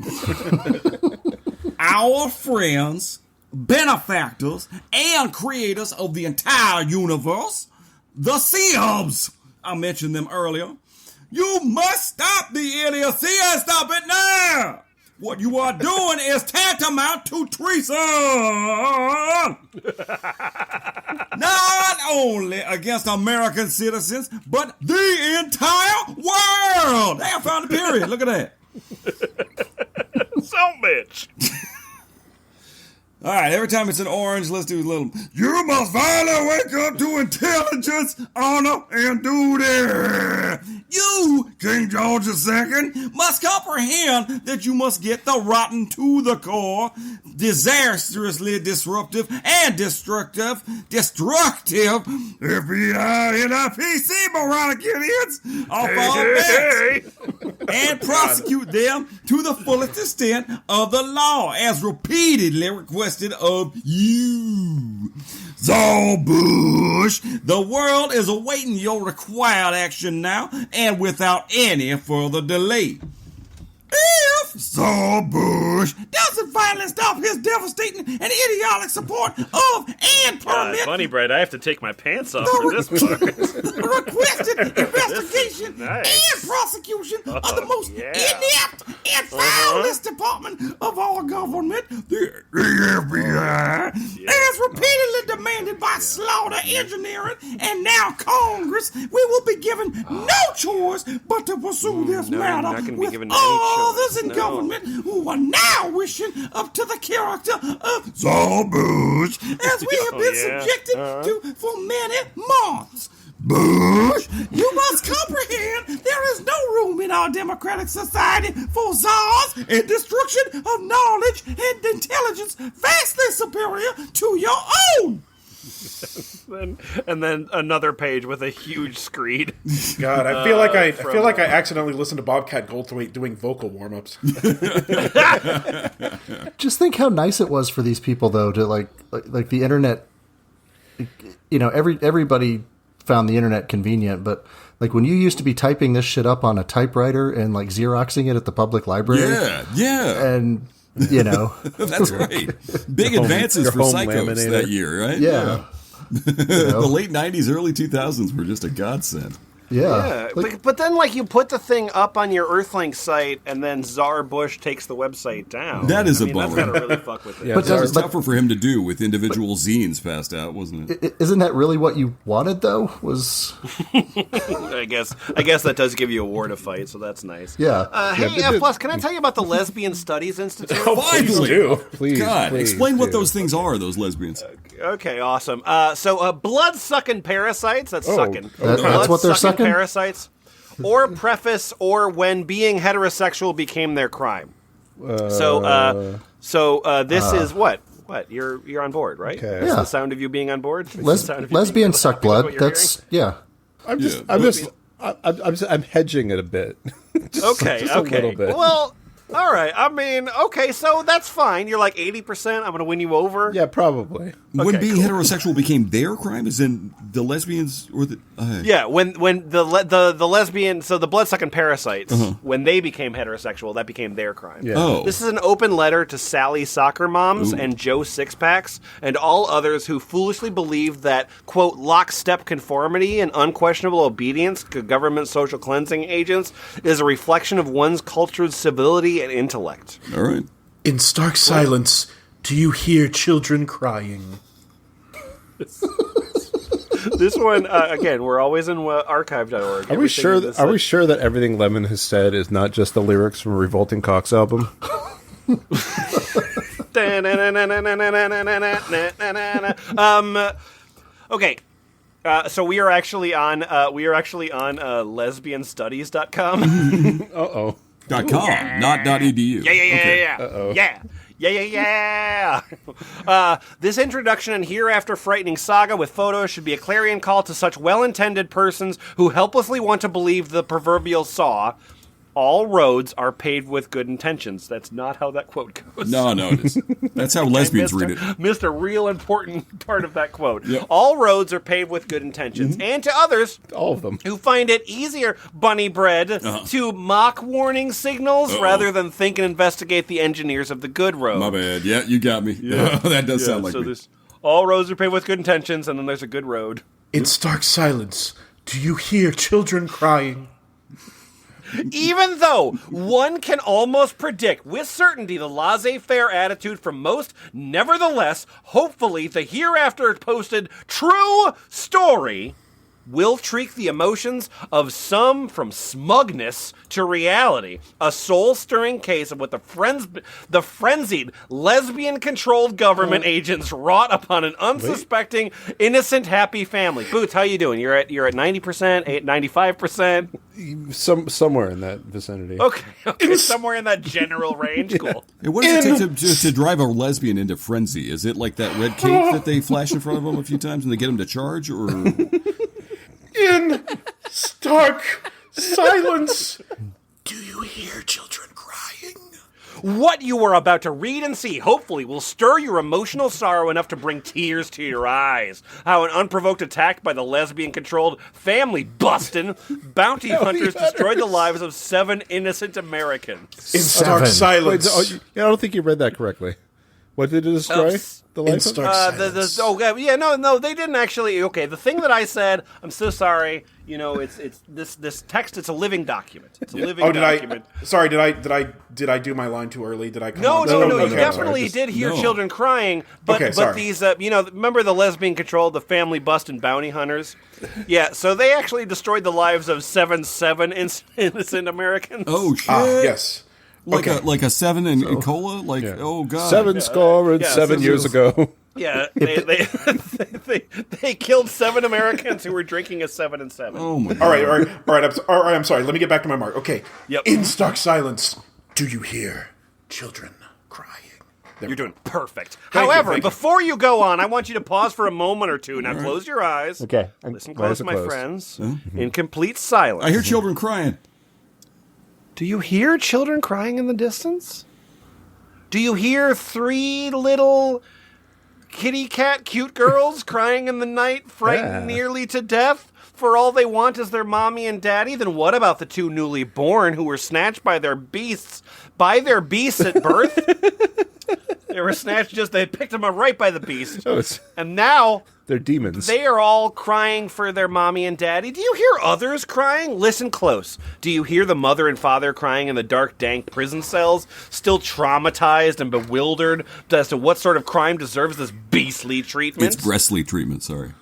Our friends, benefactors, and creators of the entire universe, the Seahubs. I mentioned them earlier. You must stop the idiocy and stop it now! What you are doing is tantamount to treason! Not only against American citizens, but the entire world! Hey, I found a period. Look at that. So bitch. All right, every time it's an orange, let's do a little. You must finally wake up to intelligence, honor, and duty. You, King George II, must comprehend that you must get the rotten to the core, disastrously disruptive and destructive FBI and IPC moronic idiots off our backs and prosecute them to the fullest extent of the law, as repeatedly requested of you. Czar Bush, the world is awaiting your required action now and without any further delay. If If Tsar Bush doesn't finally stop his devastating and idiotic support of and permit Bunny Bread, I have to take my pants off for this part. requested investigation nice. and prosecution of the most inept and foulest department of our government, the FBI, as repeatedly demanded by Slaughter Engineering and now Congress, we will be given no choice but to pursue this matter with others in government who are now wishing up to the character of Tsar Bush, as we have been subjected to for many months. Bush, you must comprehend there is no room in our democratic society for czars and destruction of knowledge and intelligence vastly superior to your own. And then another page with a huge screed. God, I feel like I accidentally listened to Bobcat Goldthwait doing vocal warm-ups. Just think how nice it was for these people, though, to like the internet. You know, everybody found the internet convenient, but like when you used to be typing this shit up on a typewriter and like Xeroxing it at the public library. Yeah. And, you know. That's right. Big advances for psychos that year, right? Yeah. The late 90s, early 2000s were just a godsend. Yeah. But then, like, you put the thing up on your Earthlink site, and then Tsar Bush takes the website down. That is a bummer. That's gotta really fuck with it. But that was tougher for him to do with individual zines passed out, wasn't it? Isn't that really what you wanted, though? Was I guess that does give you a war to fight, so that's nice. Yeah. Hey, F Plus, can I tell you about the Lesbian Studies Institute? Finally! do. Please, God, please explain what do. those things are, those lesbians. Okay, awesome. So blood-sucking parasites, that's sucking. That's what they're sucking? Parasites, or preface, or when being heterosexual became their crime. So this is what? What? You're on board, right? Okay. This is Yeah. the sound of you being on board? This is the sound of you Lesbians being suck happy with blood. what you're That's, yeah. I'm hedging it a bit. Okay, Just a little bit. Well, all right. I mean, okay, so that's fine. You're like 80%. I'm going to win you over. Yeah, probably. When being heterosexual became their crime, is in the lesbians or the... Yeah, when the lesbian, so the blood-sucking parasites, when they became heterosexual, that became their crime. Yeah. Oh. This is an open letter to Sally Soccer Moms and Joe Sixpacks and all others who foolishly believe that, quote, lockstep conformity and unquestionable obedience to government social cleansing agents is a reflection of one's culture's civility and intellect. All right. In stark silence, do you hear children crying? This one, again, we're always in archive.org. Are we sure that everything Lemon has said is not just the lyrics from a Revolting Cocks album? Okay. So we are actually on lesbianstudies.com. Uh-oh. .com, not .edu. Yeah. This introduction and hereafter frightening saga with photos should be a clarion call to such well-intended persons who helplessly want to believe the proverbial saw. All roads are paved with good intentions. That's not how that quote goes. No, it is. That's how lesbians read it. Missed a real important part of that quote. Yep. All roads are paved with good intentions. And to others All of them. who find it easier, bunny bread, to mock warning signals rather than think and investigate the engineers of the good road. My bad. Yeah, you got me. That does sound like so me. there's all roads are paved with good intentions, and then there's a good road. In stark silence, do you hear children crying? Even though one can almost predict with certainty the laissez-faire attitude from most, nevertheless, hopefully the hereafter posted true story will tweak the emotions of some from smugness to reality. A soul-stirring case of what the frenzied, lesbian-controlled government agents wrought upon an unsuspecting, innocent, happy family. Boots, how you doing? You're at 90%, 95%? Somewhere in that vicinity. Okay, somewhere in that general range. Cool. Hey, what does it take to drive a lesbian into frenzy? Is it like that red cape that they flash in front of them a few times and they get them to charge, or... In stark silence, do you hear children crying? What you are about to read and see hopefully will stir your emotional sorrow enough to bring tears to your eyes. How an unprovoked attack by the lesbian-controlled family bustin' bounty hunters destroyed the lives of 7 innocent Americans. In stark silence. Wait, I don't think you read that correctly. What did it destroy? The life In of? stark silence. No, they didn't actually. Okay, the thing that I said, I'm so sorry. You know, it's this text. It's a living document. It's a living document. Did I do my line too early? Did I? No. Okay, You definitely did hear children crying, but Okay, sorry. these, remember the lesbian controlled, the family busting bounty hunters? Yeah, so they actually destroyed the lives of 7 innocent Americans. Oh shit! Yes. Like Okay. a 7 in cola. Like oh god. 7 score and 7 years ago. Yeah, they killed 7 Americans who were drinking a 7 and 7. Oh my god. All right. I'm sorry. Let me get back to my mark. Okay. Yep. In stark silence, do you hear children crying? You're doing perfect. Thank you, However, thank you. before you go on, I want you to pause for a moment or two. Now close your eyes. Okay. Listen My eyes close, are my closed. friends. In complete silence. I hear children crying. Do you hear children crying in the distance? Do you hear 3 little kitty cat cute girls crying in the night, frightened nearly to death? For all they want is their mommy and daddy? Then what about the 2 newly born who were snatched by their beasts at birth? They were snatched they picked them up right by the beast. And now They're demons. they are all crying for their mommy and daddy. Do you hear others crying? Listen close. Do you hear the mother and father crying in the dark, dank prison cells, still traumatized and bewildered as to what sort of crime deserves this beastly treatment? It's Bresley treatment. Sorry.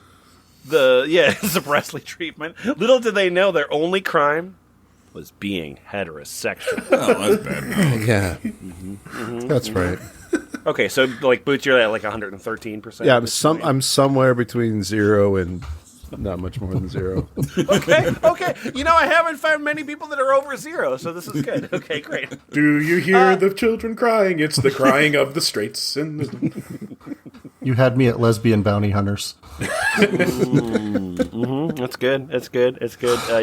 It's a Bresley treatment. Little did they know their only crime was being heterosexual. Oh, that's bad. Yeah. That's right. Okay, so like Boots, you're at like 113%. Yeah, I'm somewhere between 0 and not much more than 0. Okay. I haven't found many people that are over 0, so this is good. Okay, great. Do you hear the children crying? It's the crying of the straights. You had me at lesbian bounty hunters. That's good.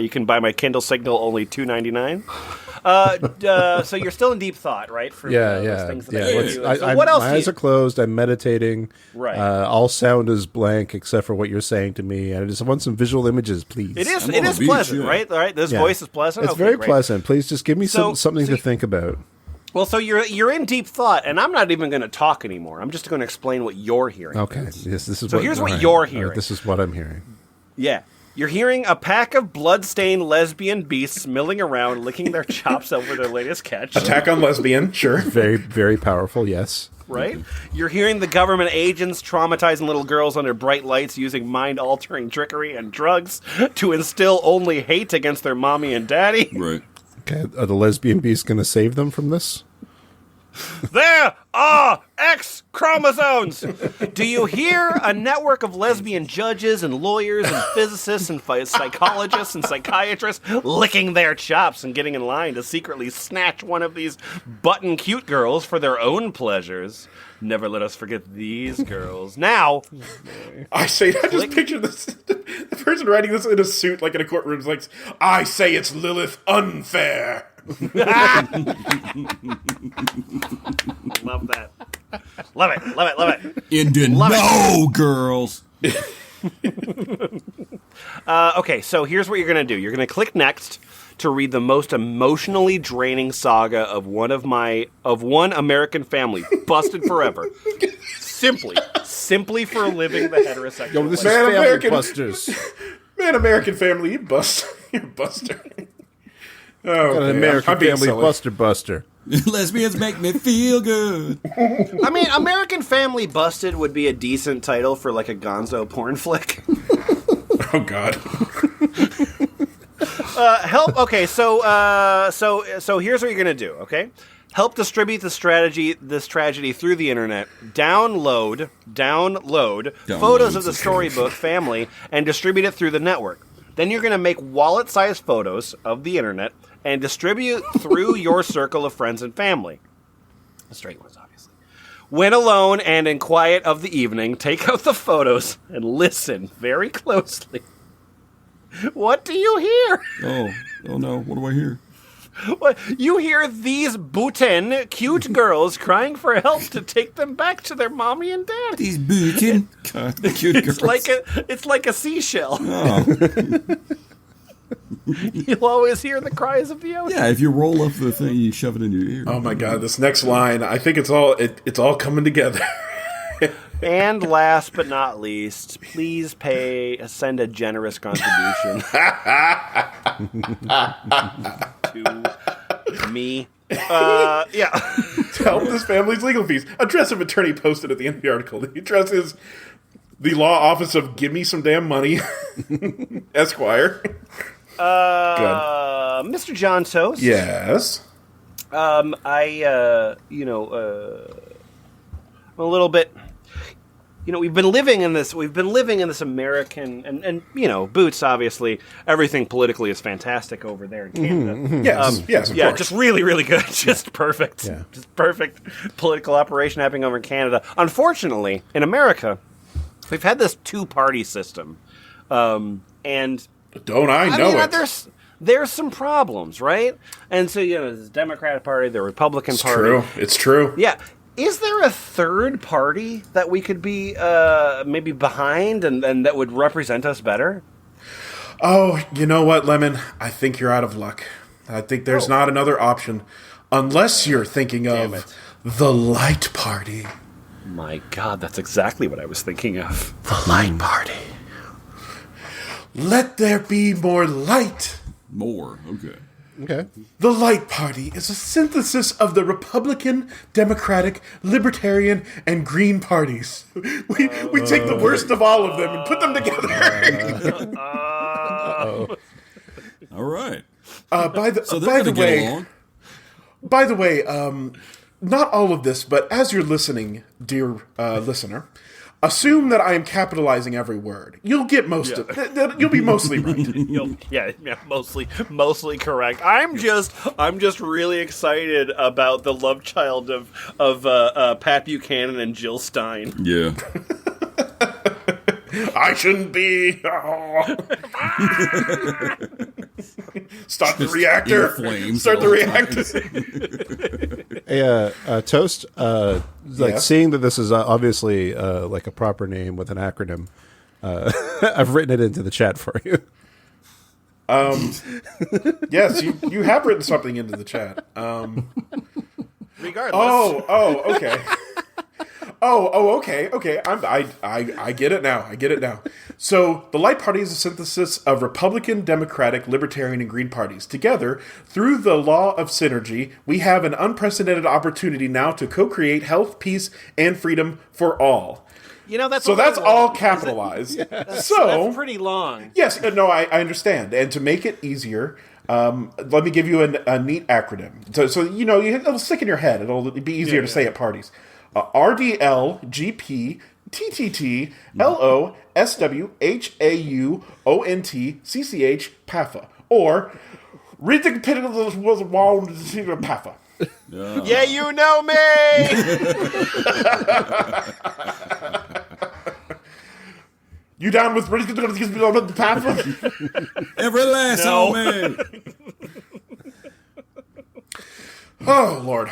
You can buy my Kindle Signal only $2.99. So you're still in deep thought, right? For those things that I gave you. So what else? My eyes are closed. I'm meditating. Right. All sound is blank except for what you're saying to me, and I just want some visual images, please. It is. I'm It on is the beach, pleasant, yeah. right? All right. This Yeah. voice is pleasant. It's Okay, very great. pleasant. Please just give me something to think about. Well, so you're in deep thought, and I'm not even going to talk anymore. I'm just going to explain what you're hearing. Okay. Yes, this is. So here's what you're hearing. This is what I'm hearing. Yeah. You're hearing a pack of blood-stained lesbian beasts milling around, licking their chops over their latest catch. Attack on lesbian, sure. Very, very powerful. Yes. Right? You're hearing the government agents traumatizing little girls under bright lights using mind-altering trickery and drugs to instill only hate against their mommy and daddy. Right. Okay. Are the lesbian beasts going to save them from this? There are X chromosomes. Do you hear a network of lesbian judges and lawyers and physicists and psychologists and psychiatrists licking their chops and getting in line to secretly snatch one of these button cute girls for their own pleasures? Never let us forget these girls. Now, I just picture this. The person writing this in a suit, like in a courtroom, is like, I say it's Lilith unfair. love that. Love it. No, girls. Okay, so here's what you're going to do. You're going to click next to read the most emotionally draining saga of one American family busted forever. Simply for living the heterosexual Yo, this is life. Family American- Busters. Man, American family, you're a buster. Oh, An man. American I'm being Family silly. Buster. Lesbians make me feel good. I mean, American Family Busted would be a decent title for like a gonzo porn flick. Oh, God. Help. Okay, so here's what you're gonna do. Okay, help distribute this tragedy through the internet. Download photos of the storybook family and distribute it through the network. Then you're gonna make wallet-sized photos of the internet and distribute through your circle of friends and family. The straight ones, obviously. When alone and in quiet of the evening, take out the photos and listen very closely. What do you hear? Oh no! What do I hear? What? You hear these Bhutan cute girls crying for help to take them back to their mommy and daddy. These bootin', the cute girls. It's like a seashell. Oh. You'll always hear the cries of the ocean. Yeah, if you roll up the thing, you shove it in your ear. Oh my god, this next line, I think it's all coming together. And last but not least, please send a generous contribution to me. Yeah. To help this family's legal fees. Address of attorney posted at the end of the article. The address is the law office of Give Me Some Damn Money, Esquire. Mr. John Toast. Yes. I'm a little bit. We've been living in this American, and Boots, obviously, everything politically is fantastic over there in Canada. Yes, of yeah, course. just really, really good. Just perfect. Yeah. Just perfect political operation happening over in Canada. Unfortunately, in America, we've had this two-party system. And Don't I know it? There's some problems, right? And so, there's the Democratic Party, the Republican Party. True. It's true. Yeah. Is there a third party that we could be maybe behind and that would represent us better? Oh, you know what, Lemon? I think you're out of luck. I think there's not another option unless you're thinking of the Light Party. My God, that's exactly what I was thinking of. The Light Party. Let there be more light. More, okay. Okay. The Light Party is a synthesis of the Republican, Democratic, Libertarian, and Green parties. We take the worst of all of them and put them together. All right. By the way, not all of this, but as you're listening, dear listener, assume that I am capitalizing every word. You'll get most of it. You'll be mostly right. Mostly correct. I'm just really excited about the love child of Pat Buchanan and Jill Stein. Yeah. I shouldn't be. Start the reactor. Flames Start the reactor. Hey, Toast, Yeah? seeing that this is obviously like a proper name with an acronym, I've written it into the chat for you. Yes, you have written something into the chat. Regardless. Okay. Okay. I get it now. So the Light Party is a synthesis of Republican, Democratic, Libertarian, and Green parties. Together, through the law of synergy, we have an unprecedented opportunity now to co-create health, peace, and freedom for all. That's That's all capitalized. That's pretty long. Yes, no, I understand. And to make it easier, let me give you a neat acronym. So it'll stick in your head. It'll be easier to say at parties. RDL, GP, TTT, LO, SW, HAU, ONT, CCH, PAFA. Or, PAFA. Yeah, you know me! You down with PAFA? Every last old man. Oh, Lord.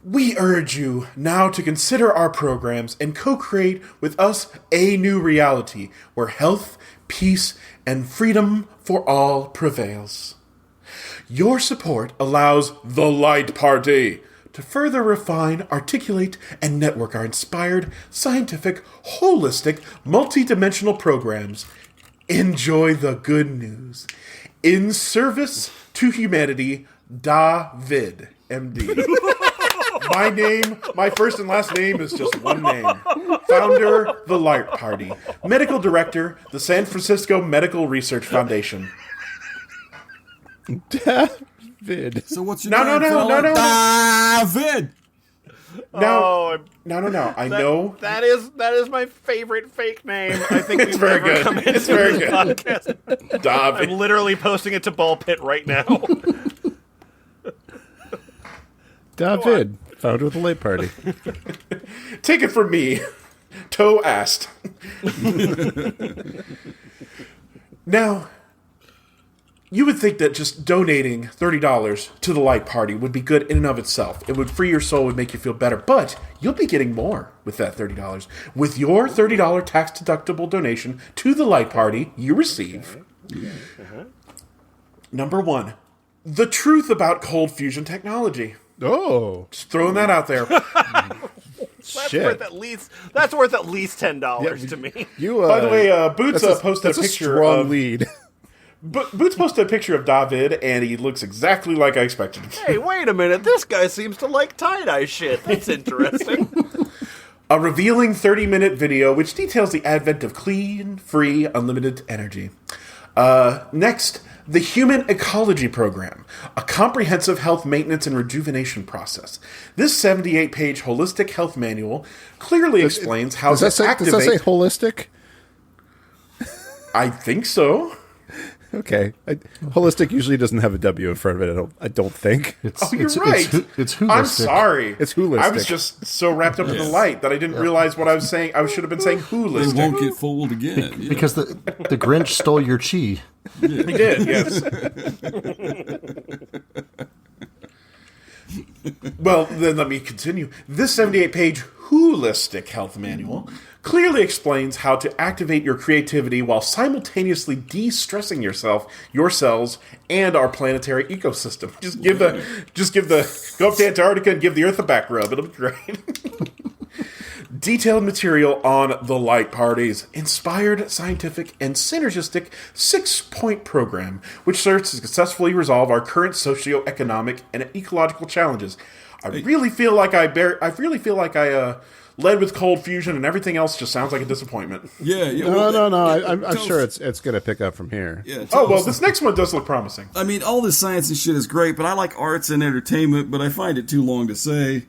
We urge you now to consider our programs and co-create with us a new reality where health, peace, and freedom for all prevails. Your support allows the Light Party to further refine, articulate, and network our inspired, scientific, holistic, multidimensional programs. Enjoy the good news. In service to humanity, David, MD. My first and last name is just one name. Founder, the Light Party. Medical Director, the San Francisco Medical Research Foundation. David. So what's your No. David. No. I know. That is my favorite fake name. I think It's very good. It's very good. Podcast. David. I'm literally posting it to Ball Pit right now. David, founder of the Light Party. Take it from me. Toe asked. Now, You would think that just donating $30 to the Light Party would be good in and of itself. It would free your soul, would make you feel better. But you'll be getting more with that $30. With your $30 tax-deductible donation to the Light Party, you receive... Number 1, the truth about cold fusion technology. Oh. Just throwing that out there. That's worth at least $10 to me. By the way, Boots posted a picture strong of... lead. Boots posted a picture of David, and he looks exactly like I expected him. Hey, wait a minute. This guy seems to like tie-dye shit. That's interesting. A revealing 30-minute video which details the advent of clean, free, unlimited energy. Next, the Human Ecology Program, a comprehensive health maintenance and rejuvenation process. This 78-page holistic health manual clearly explains how to activate... Does that say holistic? I think so. Okay. Holistic usually doesn't have a W in front of it, I don't think. You're right. It's holistic. I'm sorry. It's holistic. I was just so wrapped up in the light that I didn't realize what I was saying. I should have been saying holistic. They won't get fooled again. Yeah. Because the Grinch stole your chi. He did, yes. Well, then let me continue. This 78-page holistic health manual clearly explains how to activate your creativity while simultaneously de-stressing yourself, your cells, and our planetary ecosystem. Go up to Antarctica and give the Earth a back rub. It'll be great. Detailed material on the Light Party's inspired, scientific, and synergistic 6-point program, which serves to successfully resolve our current socioeconomic and ecological challenges. I really feel like I led with cold fusion, and everything else just sounds like a disappointment. Yeah. No. I'm sure it's going to pick up from here. Yeah, this next one does look promising. I mean, all this science and shit is great, but I like arts and entertainment, but I find it too long to say.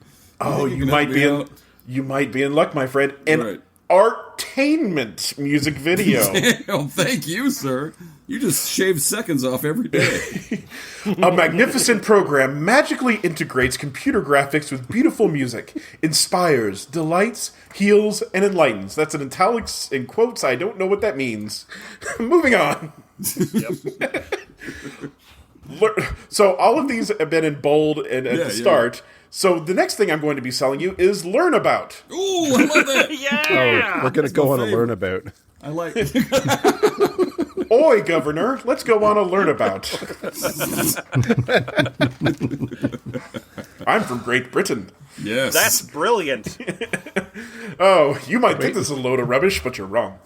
You might be in luck, my friend. An artainment music video. Damn, thank you, sir. You just shave seconds off every day. A magnificent program magically integrates computer graphics with beautiful music, inspires, delights, heals, and enlightens. That's in italics in quotes. I don't know what that means. Moving on. So all of these have been in bold and at the start. Yeah. So the next thing I'm going to be selling you is Learn About. Ooh, I love that. Yeah! We're going to go on a Learn About. I like Oi, Governor, let's go on a Learn About. I'm from Great Britain. Yes. That's brilliant. Oh, you might think this is a load of rubbish, but you're wrong.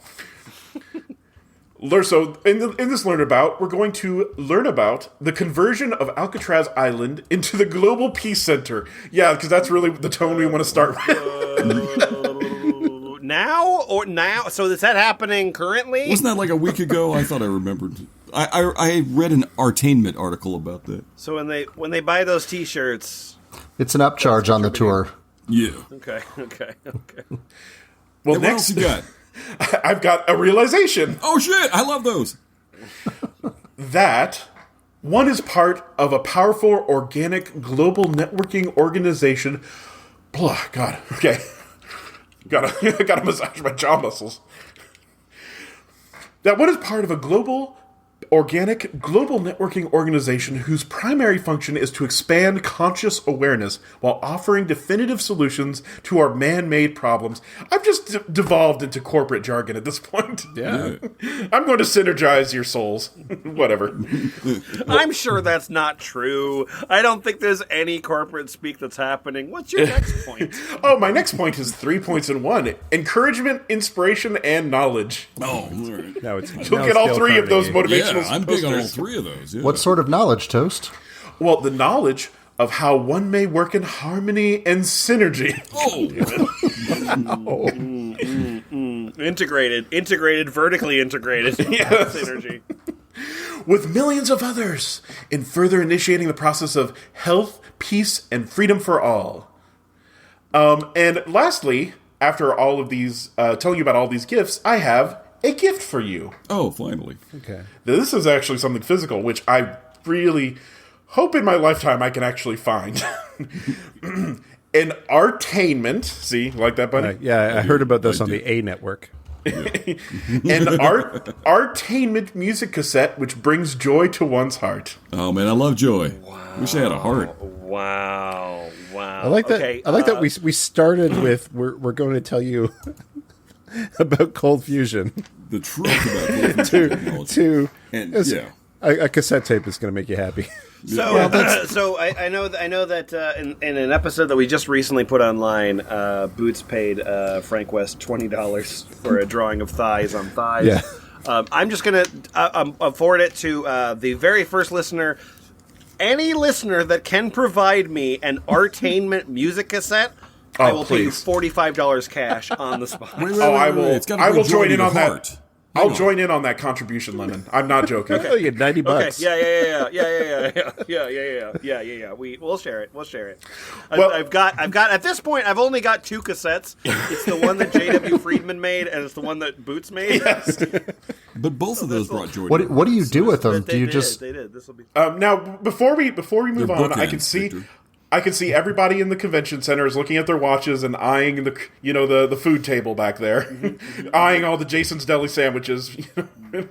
So, in this Learn About, we're going to learn about the conversion of Alcatraz Island into the Global Peace Center. Yeah, because that's really the tone we want to start with. Now? So is that happening currently? Wasn't that like a week ago? I thought I remembered. I read an Artainment article about that. So when they buy those T-shirts... It's an upcharge on the tour. Yeah. Okay. Well, what next... else you got? I've got a realization. Oh, shit! I love those. That one is part of a powerful organic global networking organization. Blah, God. Okay. Gotta massage my jaw muscles. That one is part of a organic global networking organization whose primary function is to expand conscious awareness while offering definitive solutions to our man-made problems. I've just devolved into corporate jargon at this point. Yeah. I'm going to synergize your souls. Whatever. I'm sure that's not true. I don't think there's any corporate speak that's happening. What's your next point? Oh, my next point is 3 points in one. Encouragement, inspiration, and knowledge. Oh, all right. You'll get all three of those motivational Yeah, I'm big on all posters. three of those. Yeah. What sort of knowledge, Toast? Well, the knowledge of how one may work in harmony and synergy. Integrated, vertically integrated. Yes. Synergy. With millions of others in further initiating the process of health, peace, and freedom for all. And lastly, after all of these, telling you about all these gifts, I have a gift for you. Oh, finally. Okay. Now, this is actually something physical, which I really hope in my lifetime I can actually find. An artainment. See, like that, buddy? Yeah, I heard about this on the A network. An artainment music cassette which brings joy to one's heart. Oh man, I love joy. Wish I had a heart. Wow. I like that. Okay, I like that we started with we're going to tell you about Cold Fusion. The truth about technology. A cassette tape is going to make you happy. So I know that in an episode that we just recently put online, Boots paid Frank West $20 for a drawing of thighs on thighs. Yeah. I'm just gonna forward it to the very first listener. Any listener that can provide me an Artainment music cassette, I will pay you $45 cash on the spot. I will. It's gotta I go will joy join to in your on heart. that. I'll join in on that contribution, Lemon. I'm not joking. Oh, you get $90. Okay. Yeah. We'll share it. Well- I've got at this point I've only got 2 cassettes. It's the one that J.W. Friedman made, and it's the one that Boots made. Yes. But both of those brought joy. What do you do with them? Do you just They did. This will be. Now, before we move They're on, I can bookends, see. Victor. I can see everybody in the convention center is looking at their watches and eyeing the food table back there, eyeing all the Jason's Deli sandwiches.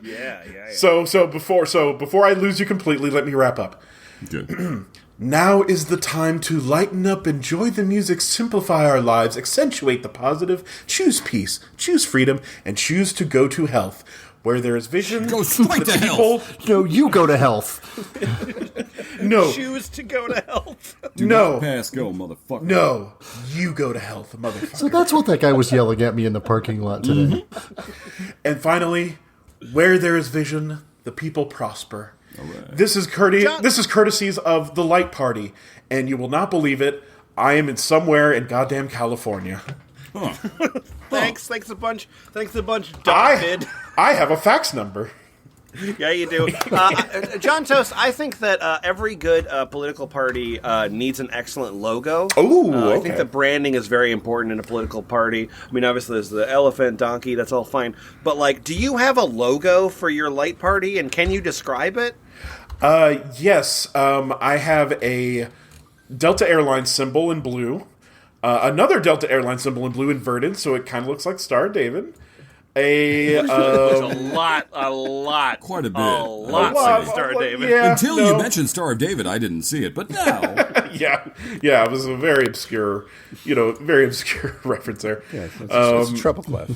Yeah. So before I lose you completely, let me wrap up. Good. Now is the time to lighten up, enjoy the music, simplify our lives, accentuate the positive, choose peace, choose freedom, and choose to go to health. Where there is vision, Go straight to health. no? You go to health. No, Choose to go to health. Do no, not pass go, motherfucker. no. You go to health, motherfucker. So that's what that guy was yelling at me in the parking lot today. And finally, where there is vision, the people prosper. This is courtesies of the Light Party, and you will not believe it. I am somewhere in goddamn California. Huh. Thanks a bunch, David. I have a fax number. Yeah, you do. John Toast, I think that every good political party needs an excellent logo. Ooh, I think that branding is very important in a political party. I mean, obviously, there's the elephant, donkey, that's all fine. But, like, do you have a logo for your Light Party, and can you describe it? Yes. I have a Delta Airlines symbol in blue. Another Delta Airlines symbol in blue inverted, so it kind of looks like Star of David. There's a lot. Quite a bit. A lot like Star of David. Yeah, Until you mentioned Star of David, I didn't see it, but now. Yeah, it was a very obscure reference there. Yeah, it's a treble clef.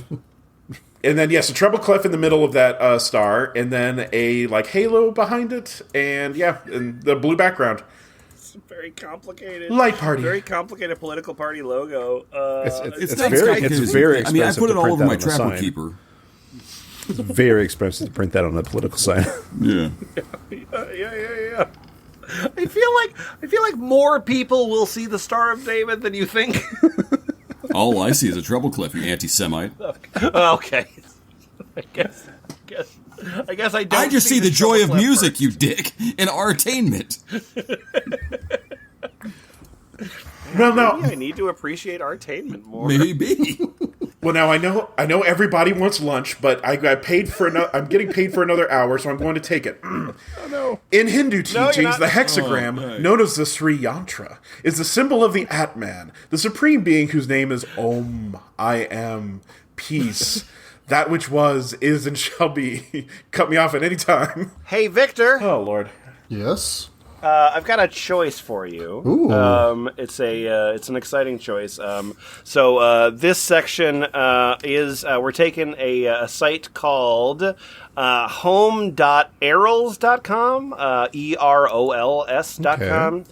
And then, yes, a treble clef in the middle of that star, and then a, like, halo behind it, and, and the blue background. Very complicated. Light Party. Very complicated political party logo. It's not very expensive. I mean, I put it to all print over that my on a Trapper sign. Keeper. It's very expensive to print that on a political sign. Yeah. Yeah. I feel like more people will see the Star of David than you think. All I see is a treble clef, you anti-Semite. Okay. I guess I don't. I just see the joy of treble clef music, first. you dick, and artainment. No. Maybe I need to appreciate artainment more. Maybe. Well, now I know everybody wants lunch, but I'm getting paid for another hour, so I'm going to take it. Oh, no. In Hindu teachings, not. the hexagram, known as the Sri Yantra, is the symbol of the Atman, the supreme being whose name is Om. I am peace. That which was, is, and shall be. Cut me off at any time. Hey, Victor. Oh, Lord. Yes. I've got a choice for you. Ooh. It's an exciting choice. So this section is we're taking a site called home.erols.com, EROLS.com,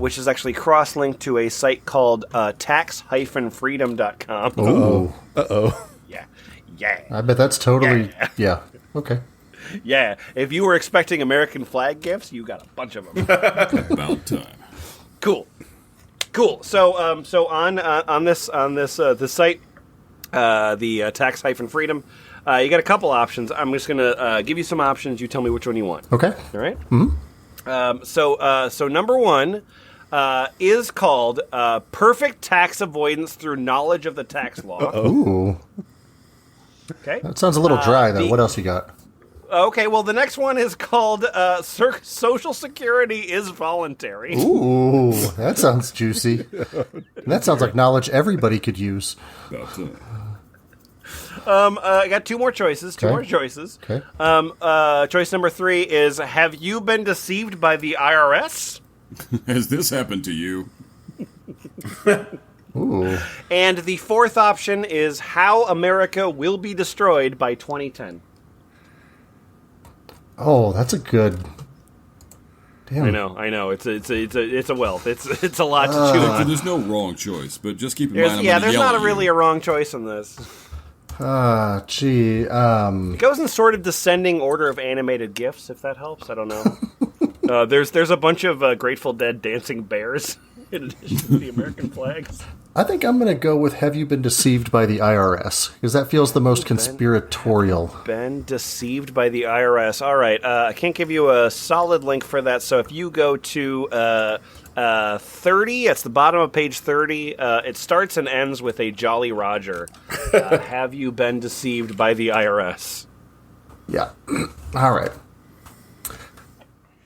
which is actually cross-linked to a site called tax-freedom.com. Ooh. Uh-oh. Yeah. I bet that's totally. Yeah. Okay. Yeah. If you were expecting American flag gifts, you got a bunch of them. About time. Cool. So on this site, the tax-freedom, you got a couple options. I'm just gonna give you some options. You tell me which one you want. Okay. All right. Mm-hmm. So number one is called perfect tax avoidance through knowledge of the tax law. Ooh. Okay. That sounds a little dry, though. What else you got? Okay. Well, the next one is called Social Security is voluntary. Ooh, that sounds juicy. And that sounds like knowledge everybody could use. About time. I got two more choices. Okay. Choice number 3 is: have you been deceived by the IRS? Has this happened to you? Ooh. And the fourth option is: how America will be destroyed by 2010. Oh, that's a good. Damn. I know. It's a wealth. It's a lot to chew on. There's no wrong choice, but just keep in mind. There's not really a wrong choice in this. Gee. It goes in sort of descending order of animated GIFs, if that helps. I don't know. There's a bunch of Grateful Dead dancing bears in addition to the American flags. I think I'm going to go with "Have you been deceived by the IRS?" because that feels the most conspiratorial. Been deceived by the IRS. All right. I can't give you a solid link for that. So if you go to 30, it's the bottom of page 30. It starts and ends with a Jolly Roger. Have you been deceived by the IRS? Yeah. All right.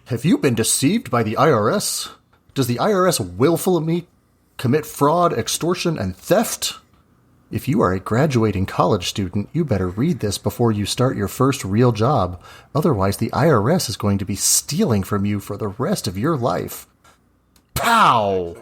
Have you been deceived by the IRS? Does the IRS willfully commit fraud, extortion, and theft? If you are a graduating college student, you better read this before you start your first real job. Otherwise, the IRS is going to be stealing from you for the rest of your life. Pow!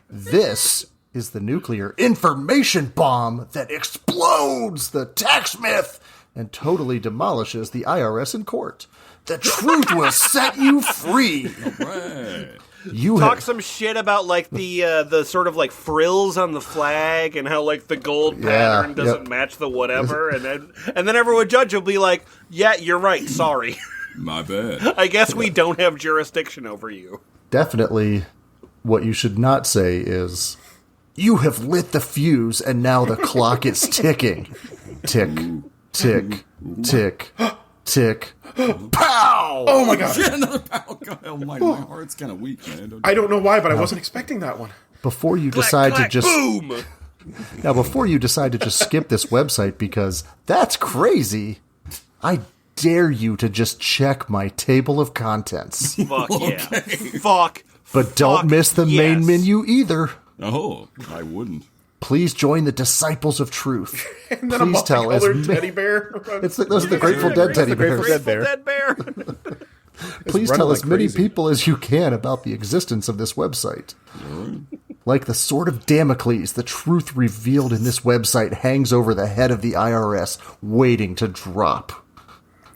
This is the nuclear information bomb that explodes the tax myth and totally demolishes the IRS in court. The truth will set you free. Right. You Talk some shit about like the sort of like frills on the flag and how like the gold pattern doesn't match the whatever, and then everyone judge will be like, yeah, you're right, sorry. My bad. I guess we don't have jurisdiction over you. Definitely what you should not say is, you have lit the fuse and now the clock is ticking. Tick, tick, tick, tick. Pow! Oh my god! Yeah, another pow. God, oh my heart's kind of weak, man. I don't know why, but I wasn't expecting that one. Before you decide to just boom. Now, before you decide to just skip this website because that's crazy, I dare you to just check my table of contents. Fuck yeah. Fuck. But don't miss the main menu either. Oh, I wouldn't. Please join the Disciples of Truth. And then Please a tell us. multicolored teddy bear. Those are the Grateful Dead teddy bears. Dead bear. Please running tell like as many crazy. people as you can about the existence of this website. Like the sword of Damocles, the truth revealed in this website hangs over the head of the IRS, waiting to drop.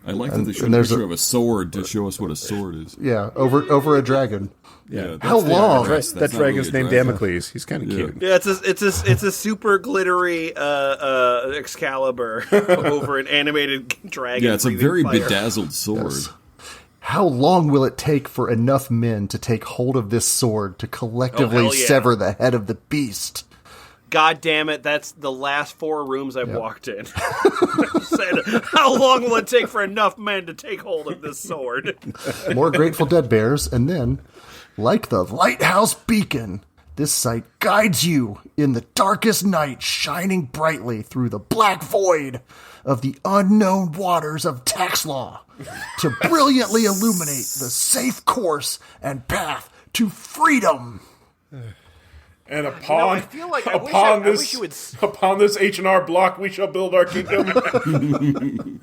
I like that they showed a there's picture of a sword to show us what a sword is. Yeah, over a dragon. Yeah, How that's the long? IRS. That That's not dragon's really a named dragon. Damocles. He's kind of cute. Yeah, it's a super glittery Excalibur over an animated dragon. Yeah, it's a breathing very fire. bedazzled sword. Yes. How long will it take for enough men to take hold of this sword to collectively hell yeah. sever the head of the beast? God damn it, that's the last 4 rooms I've walked in. Said, how long will it take for enough men to take hold of this sword? More Grateful Dead bears, and then, like the lighthouse beacon, this site guides you in the darkest night, shining brightly through the black void of the unknown waters of tax law to brilliantly illuminate the safe course and path to freedom. And upon, I feel like I upon wish this you would upon this H&R block, we shall build our kingdom.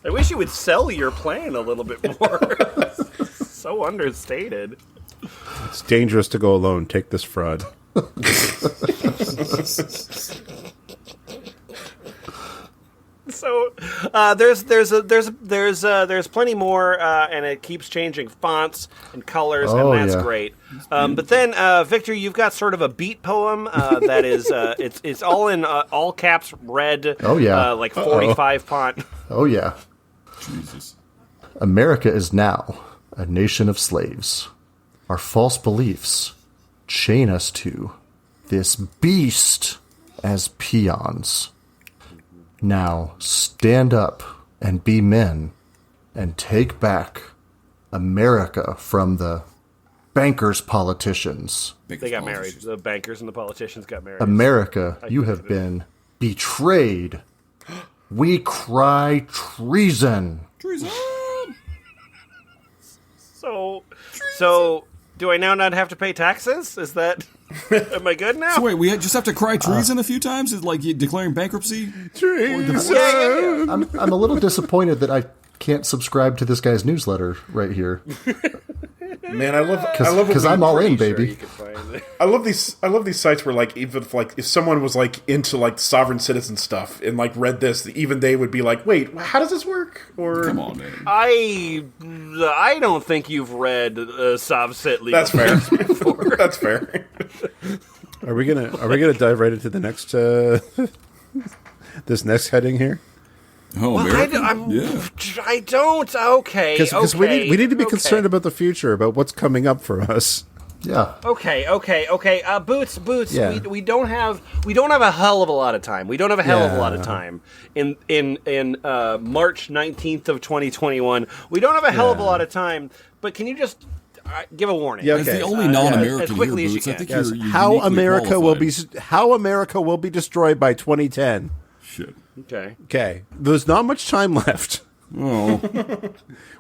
I wish you would sell your plan a little bit more. So understated. It's dangerous to go alone. Take this fraud. So there's plenty more, and it keeps changing fonts and colors, Oh, and that's yeah. great. But then, Victor, you've got sort of a beat poem that is it's all in all caps red. Oh, yeah. like 45 font. Oh, yeah. Jesus. America is now a nation of slaves. Our false beliefs chain us to this beast as peons. Now stand up and be men and take back America from the bankers politicians. They got married. The bankers and the politicians got married. America, you have been betrayed. We cry treason. So Do I now not have to pay taxes? Is that... Am I good now? So wait, we just have to cry treason a few times? Is like you declaring bankruptcy? Yeah. I'm a little disappointed that I can't subscribe to this guy's newsletter right here. Man, I love Because I'm all in, Sure, baby. you can find it. I love these sites where like even if someone was like into like sovereign citizen stuff and like read this, even they would be like, wait, how does this work? Or Come on, man. I don't think you've read Sovset legal. That's fair. That's fair. Are we gonna dive right into the next this next heading here? Oh, Well, America? I don't. Okay. Because we need to be okay. concerned about the future, about what's coming up for us. Yeah. Okay. Boots. Yeah. We don't have a hell of a lot of time. We don't have a hell of a lot of Yeah. time in March 19th of 2021. We don't have a hell of a lot of time. But can you just give a warning? Yeah, As okay. the only non-American as quickly here, as you Boots, I can. think Yes. you're How uniquely America will be destroyed by 2010. Shit. Okay. Okay, there's not much time left. Oh,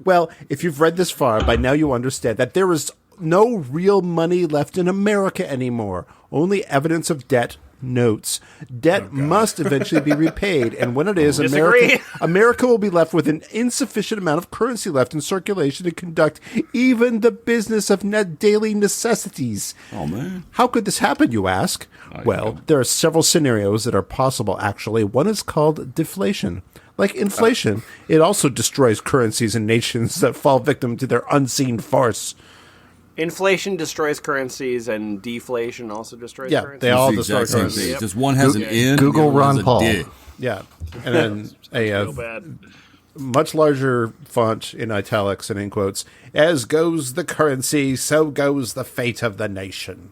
Well, if you've read this far, by now you understand that there is no real money left in America anymore. Only evidence of debt, notes. Debt must eventually be repaid, and when it is, Disagree. America will be left with an insufficient amount of currency left in circulation to conduct even the business of daily necessities. oh man. How could this happen, you ask? Well, there are several scenarios that are possible, actually. One is called deflation. Like inflation, it also destroys currencies and nations that fall victim to their unseen farce. Inflation destroys currencies, and deflation also destroys Yeah, currencies. they all It's the destroy exact same currencies. thing. Yep. Just one has an N. Google the other Ron has a Paul. D. Yeah, and then Real a bad. much larger font in italics and in quotes. As goes the currency, so goes the fate of the nation.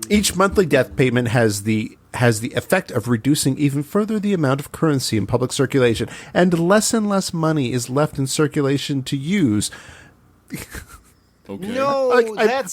Each monthly debt payment has the effect of reducing even further the amount of currency in public circulation, and less money is left in circulation to use. Okay. No, I believe that's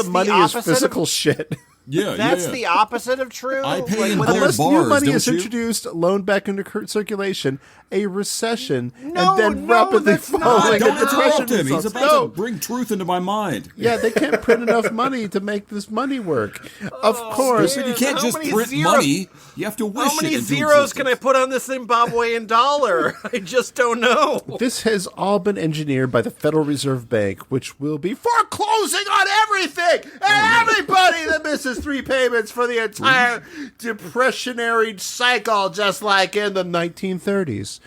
that money the is opposite physical Of, shit. Yeah, that's yeah. the opposite of true. I pay in when gold there's- bars, Unless new money don't is you? introduced, loaned back into circulation, a recession, No, and then no, rapidly that's not. falling Don't a depression interrupt him. He's results. about No. to bring truth into my mind. Yeah, they can't print enough money to make this money work. Of course. But you can't How just many print zeros- money. You have to wish How many it into zeros can I existence. put on this Zimbabwean dollar? I just don't know. This has all been engineered by the Federal Reserve Bank, which will be foreclosing on everything and everybody that misses 3 payments for the entire depressionary cycle, just like in the 1930s.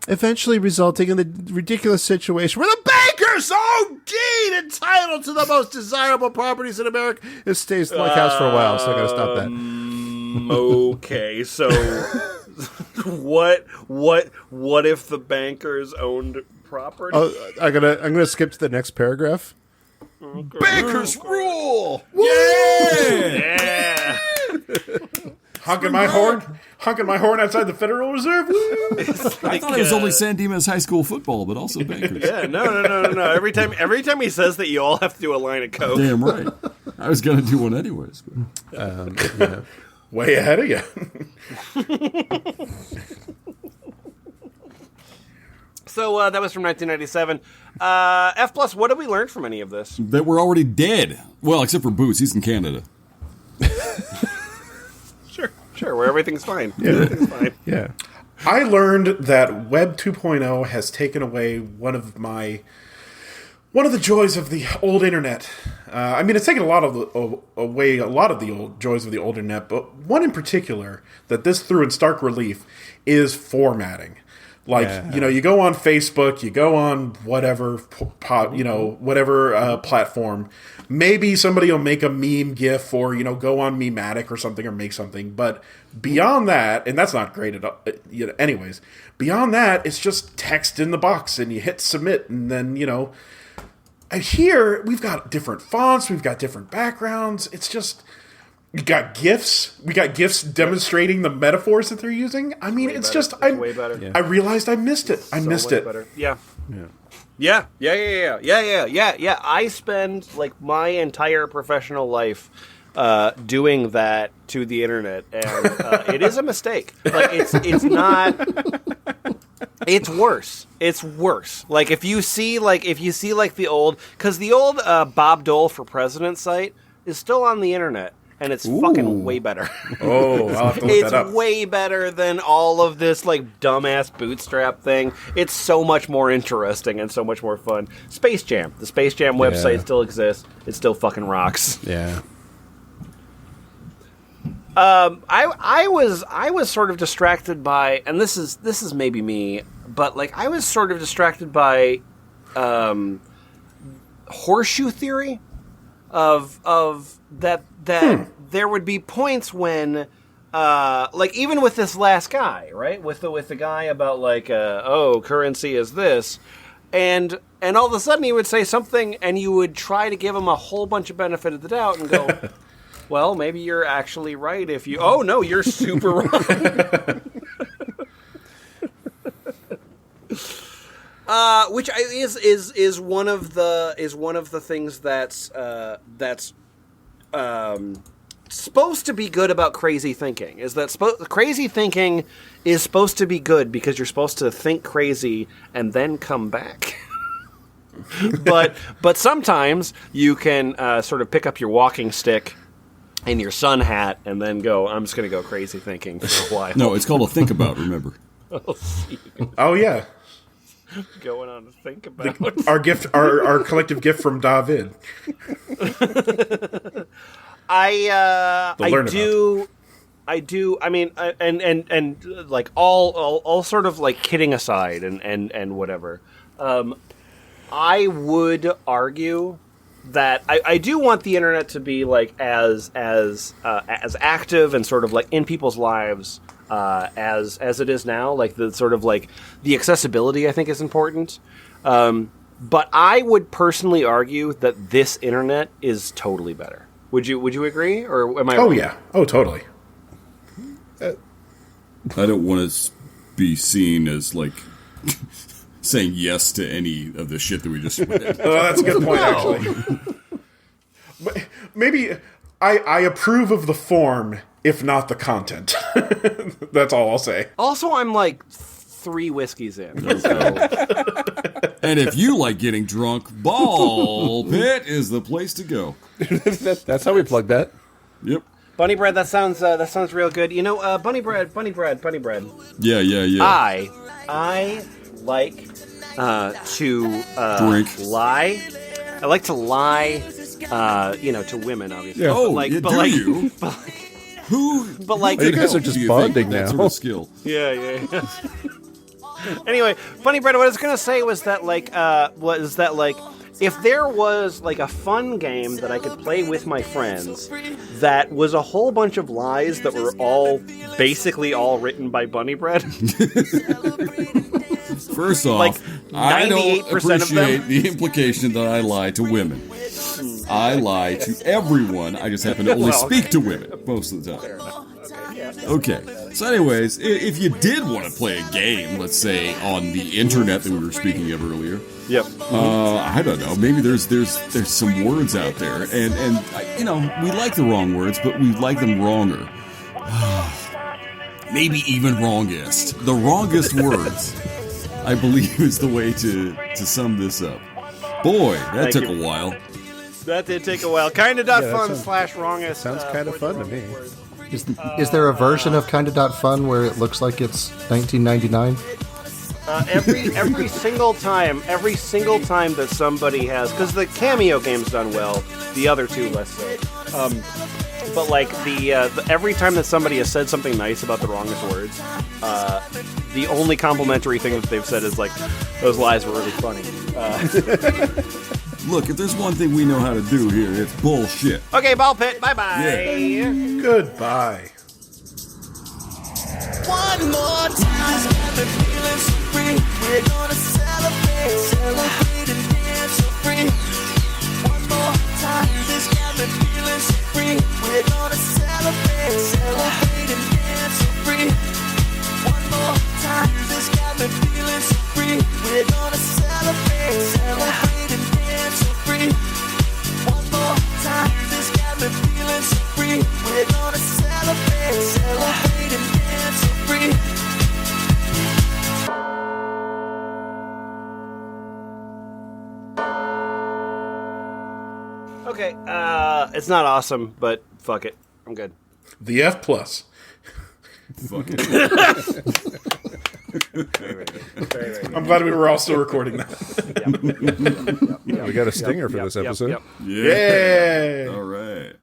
Eventually resulting in the ridiculous situation where the bankers, oh deed, entitled to the most desirable properties in America. It stays in my house for a while, so I gotta stop that. Okay, so what if the bankers owned property? Oh, I'm gonna skip to the next paragraph. Bankers rule. Yeah! honking my horn outside the Federal Reserve. Woo! I thought it was only San Dimas High School football, but also bankers. Yeah, no. Every time he says that, you all have to do a line of coke. Damn right. I was going to do one anyways. But. Yeah. Way ahead of you. So that was from 1997. F plus. What did we learn from any of this? That we're already dead. Well, except for Boots. He's in Canada. Sure, where everything's fine. Yeah. Everything's fine. Yeah. I learned that Web 2.0 has taken away one of the joys of the old internet. I mean, it's taken away a lot of the old joys of the old internet, but one in particular that this threw in stark relief is formatting. Like, you go on Facebook, you go on whatever, whatever platform. Maybe somebody will make a meme GIF or, go on Mematic or something or make something. But beyond that, and that's not great at all, anyways, beyond that, it's just text in the box and you hit submit and then, and here we've got different fonts, we've got different backgrounds. It's just, we got GIFs. We got GIFs demonstrating the metaphors that they're using. I mean, it's better. just, It's way better. I realized I missed it. I missed it. Better. Yeah. Yeah. I spend like my entire professional life doing that to the internet, and it is a mistake. Like it's not. It's worse. It's worse. Like if you see the old, because the old Bob Dole for President site is still on the internet. And it's fucking way better. Oh, I'll have to look that up. It's way better than all of this, like, dumbass bootstrap thing. It's so much more interesting and so much more fun. Space Jam. The Space Jam website still exists. It still fucking rocks. Yeah. I was sort of distracted by, and this is maybe me, but, like, I was sort of distracted by horseshoe theory of that there would be points when like even with this last guy, right, with the guy about like currency is this, and all of a sudden he would say something and you would try to give him a whole bunch of benefit of the doubt and go well, maybe you're actually right if you no, you're super wrong. Which is one of the things that's supposed to be good about crazy thinking. Is that crazy thinking is supposed to be good because you're supposed to think crazy and then come back. but sometimes you can sort of pick up your walking stick and your sun hat and then go, I'm just going to go crazy thinking for a while. No, it's called a think about. Remember? Oh yeah. Going on to think about Our gift, our collective gift from David. I do. I mean, and like all sort of like kidding aside and whatever. I would argue that I do want the internet to be like as active and sort of like in people's lives as it is now. Like the sort of like the accessibility I think is important. But I would personally argue that this internet is totally better. Would you agree, or am I? Oh wrong? yeah. Oh totally. I don't want to be seen as like saying yes to any of the shit that we just read. Oh, that's a good point, actually. Maybe I approve of the form, if not the content. That's all I'll say. Also, I'm like 3 whiskeys in. So. And if you like getting drunk, Ball Pit is the place to go. That's how we plug that. Yep. Bunny bread. That sounds real good. You know, bunny bread. Yeah. I like to drink. lie. I like to lie, to women, obviously. Yeah. Oh, but do you? Who? But like, You guys are just do you bonding think that now. sort of skill? yeah. Anyway, Bunny bread. What I was gonna say was that if there was like a fun game that I could play with my friends that was a whole bunch of lies that were basically all written by Bunny bread. First off, Like, I don't 98% of them. appreciate the implication that I lie to women. I lie to everyone. I just happen to only speak to women most of the time. Okay. So anyways, if you did want to play a game, let's say on the internet that we were speaking of earlier, Yep. I don't know. Maybe there's some words out there, and we like the wrong words, but we like them wronger. Maybe even wrongest. The wrongest words, I believe, is the way to sum this up. Boy, that took a while. That did take a while. Kinda.fun sounds- /wrongest. Sounds kind of fun to me. Is there a version of Kinda.fun where it looks like it's 1999? Every single time that somebody has, because the Cameo game's done well, the other two less so. But like the every time that somebody has said something nice about the wrongest words, the only complimentary thing that they've said is like, those lies were really funny. Look, if there's one thing we know how to do here, it's bullshit. Okay, ball pit. Bye bye. Yeah. Goodbye. One more time, got me feeling so free. We're gonna celebrate and dance so free. One more time, this got me feeling so free. We're gonna celebrate and dance so free. One more time, this got me feeling so free. We're gonna celebrate and dance so free. One more time, this got me feeling so free. We're gonna celebrate and dance so free. Okay, it's not awesome, but fuck it. I'm good. The F+. Fuck it. I'm glad we were all still recording that. We got a stinger for this episode. Yay! All right.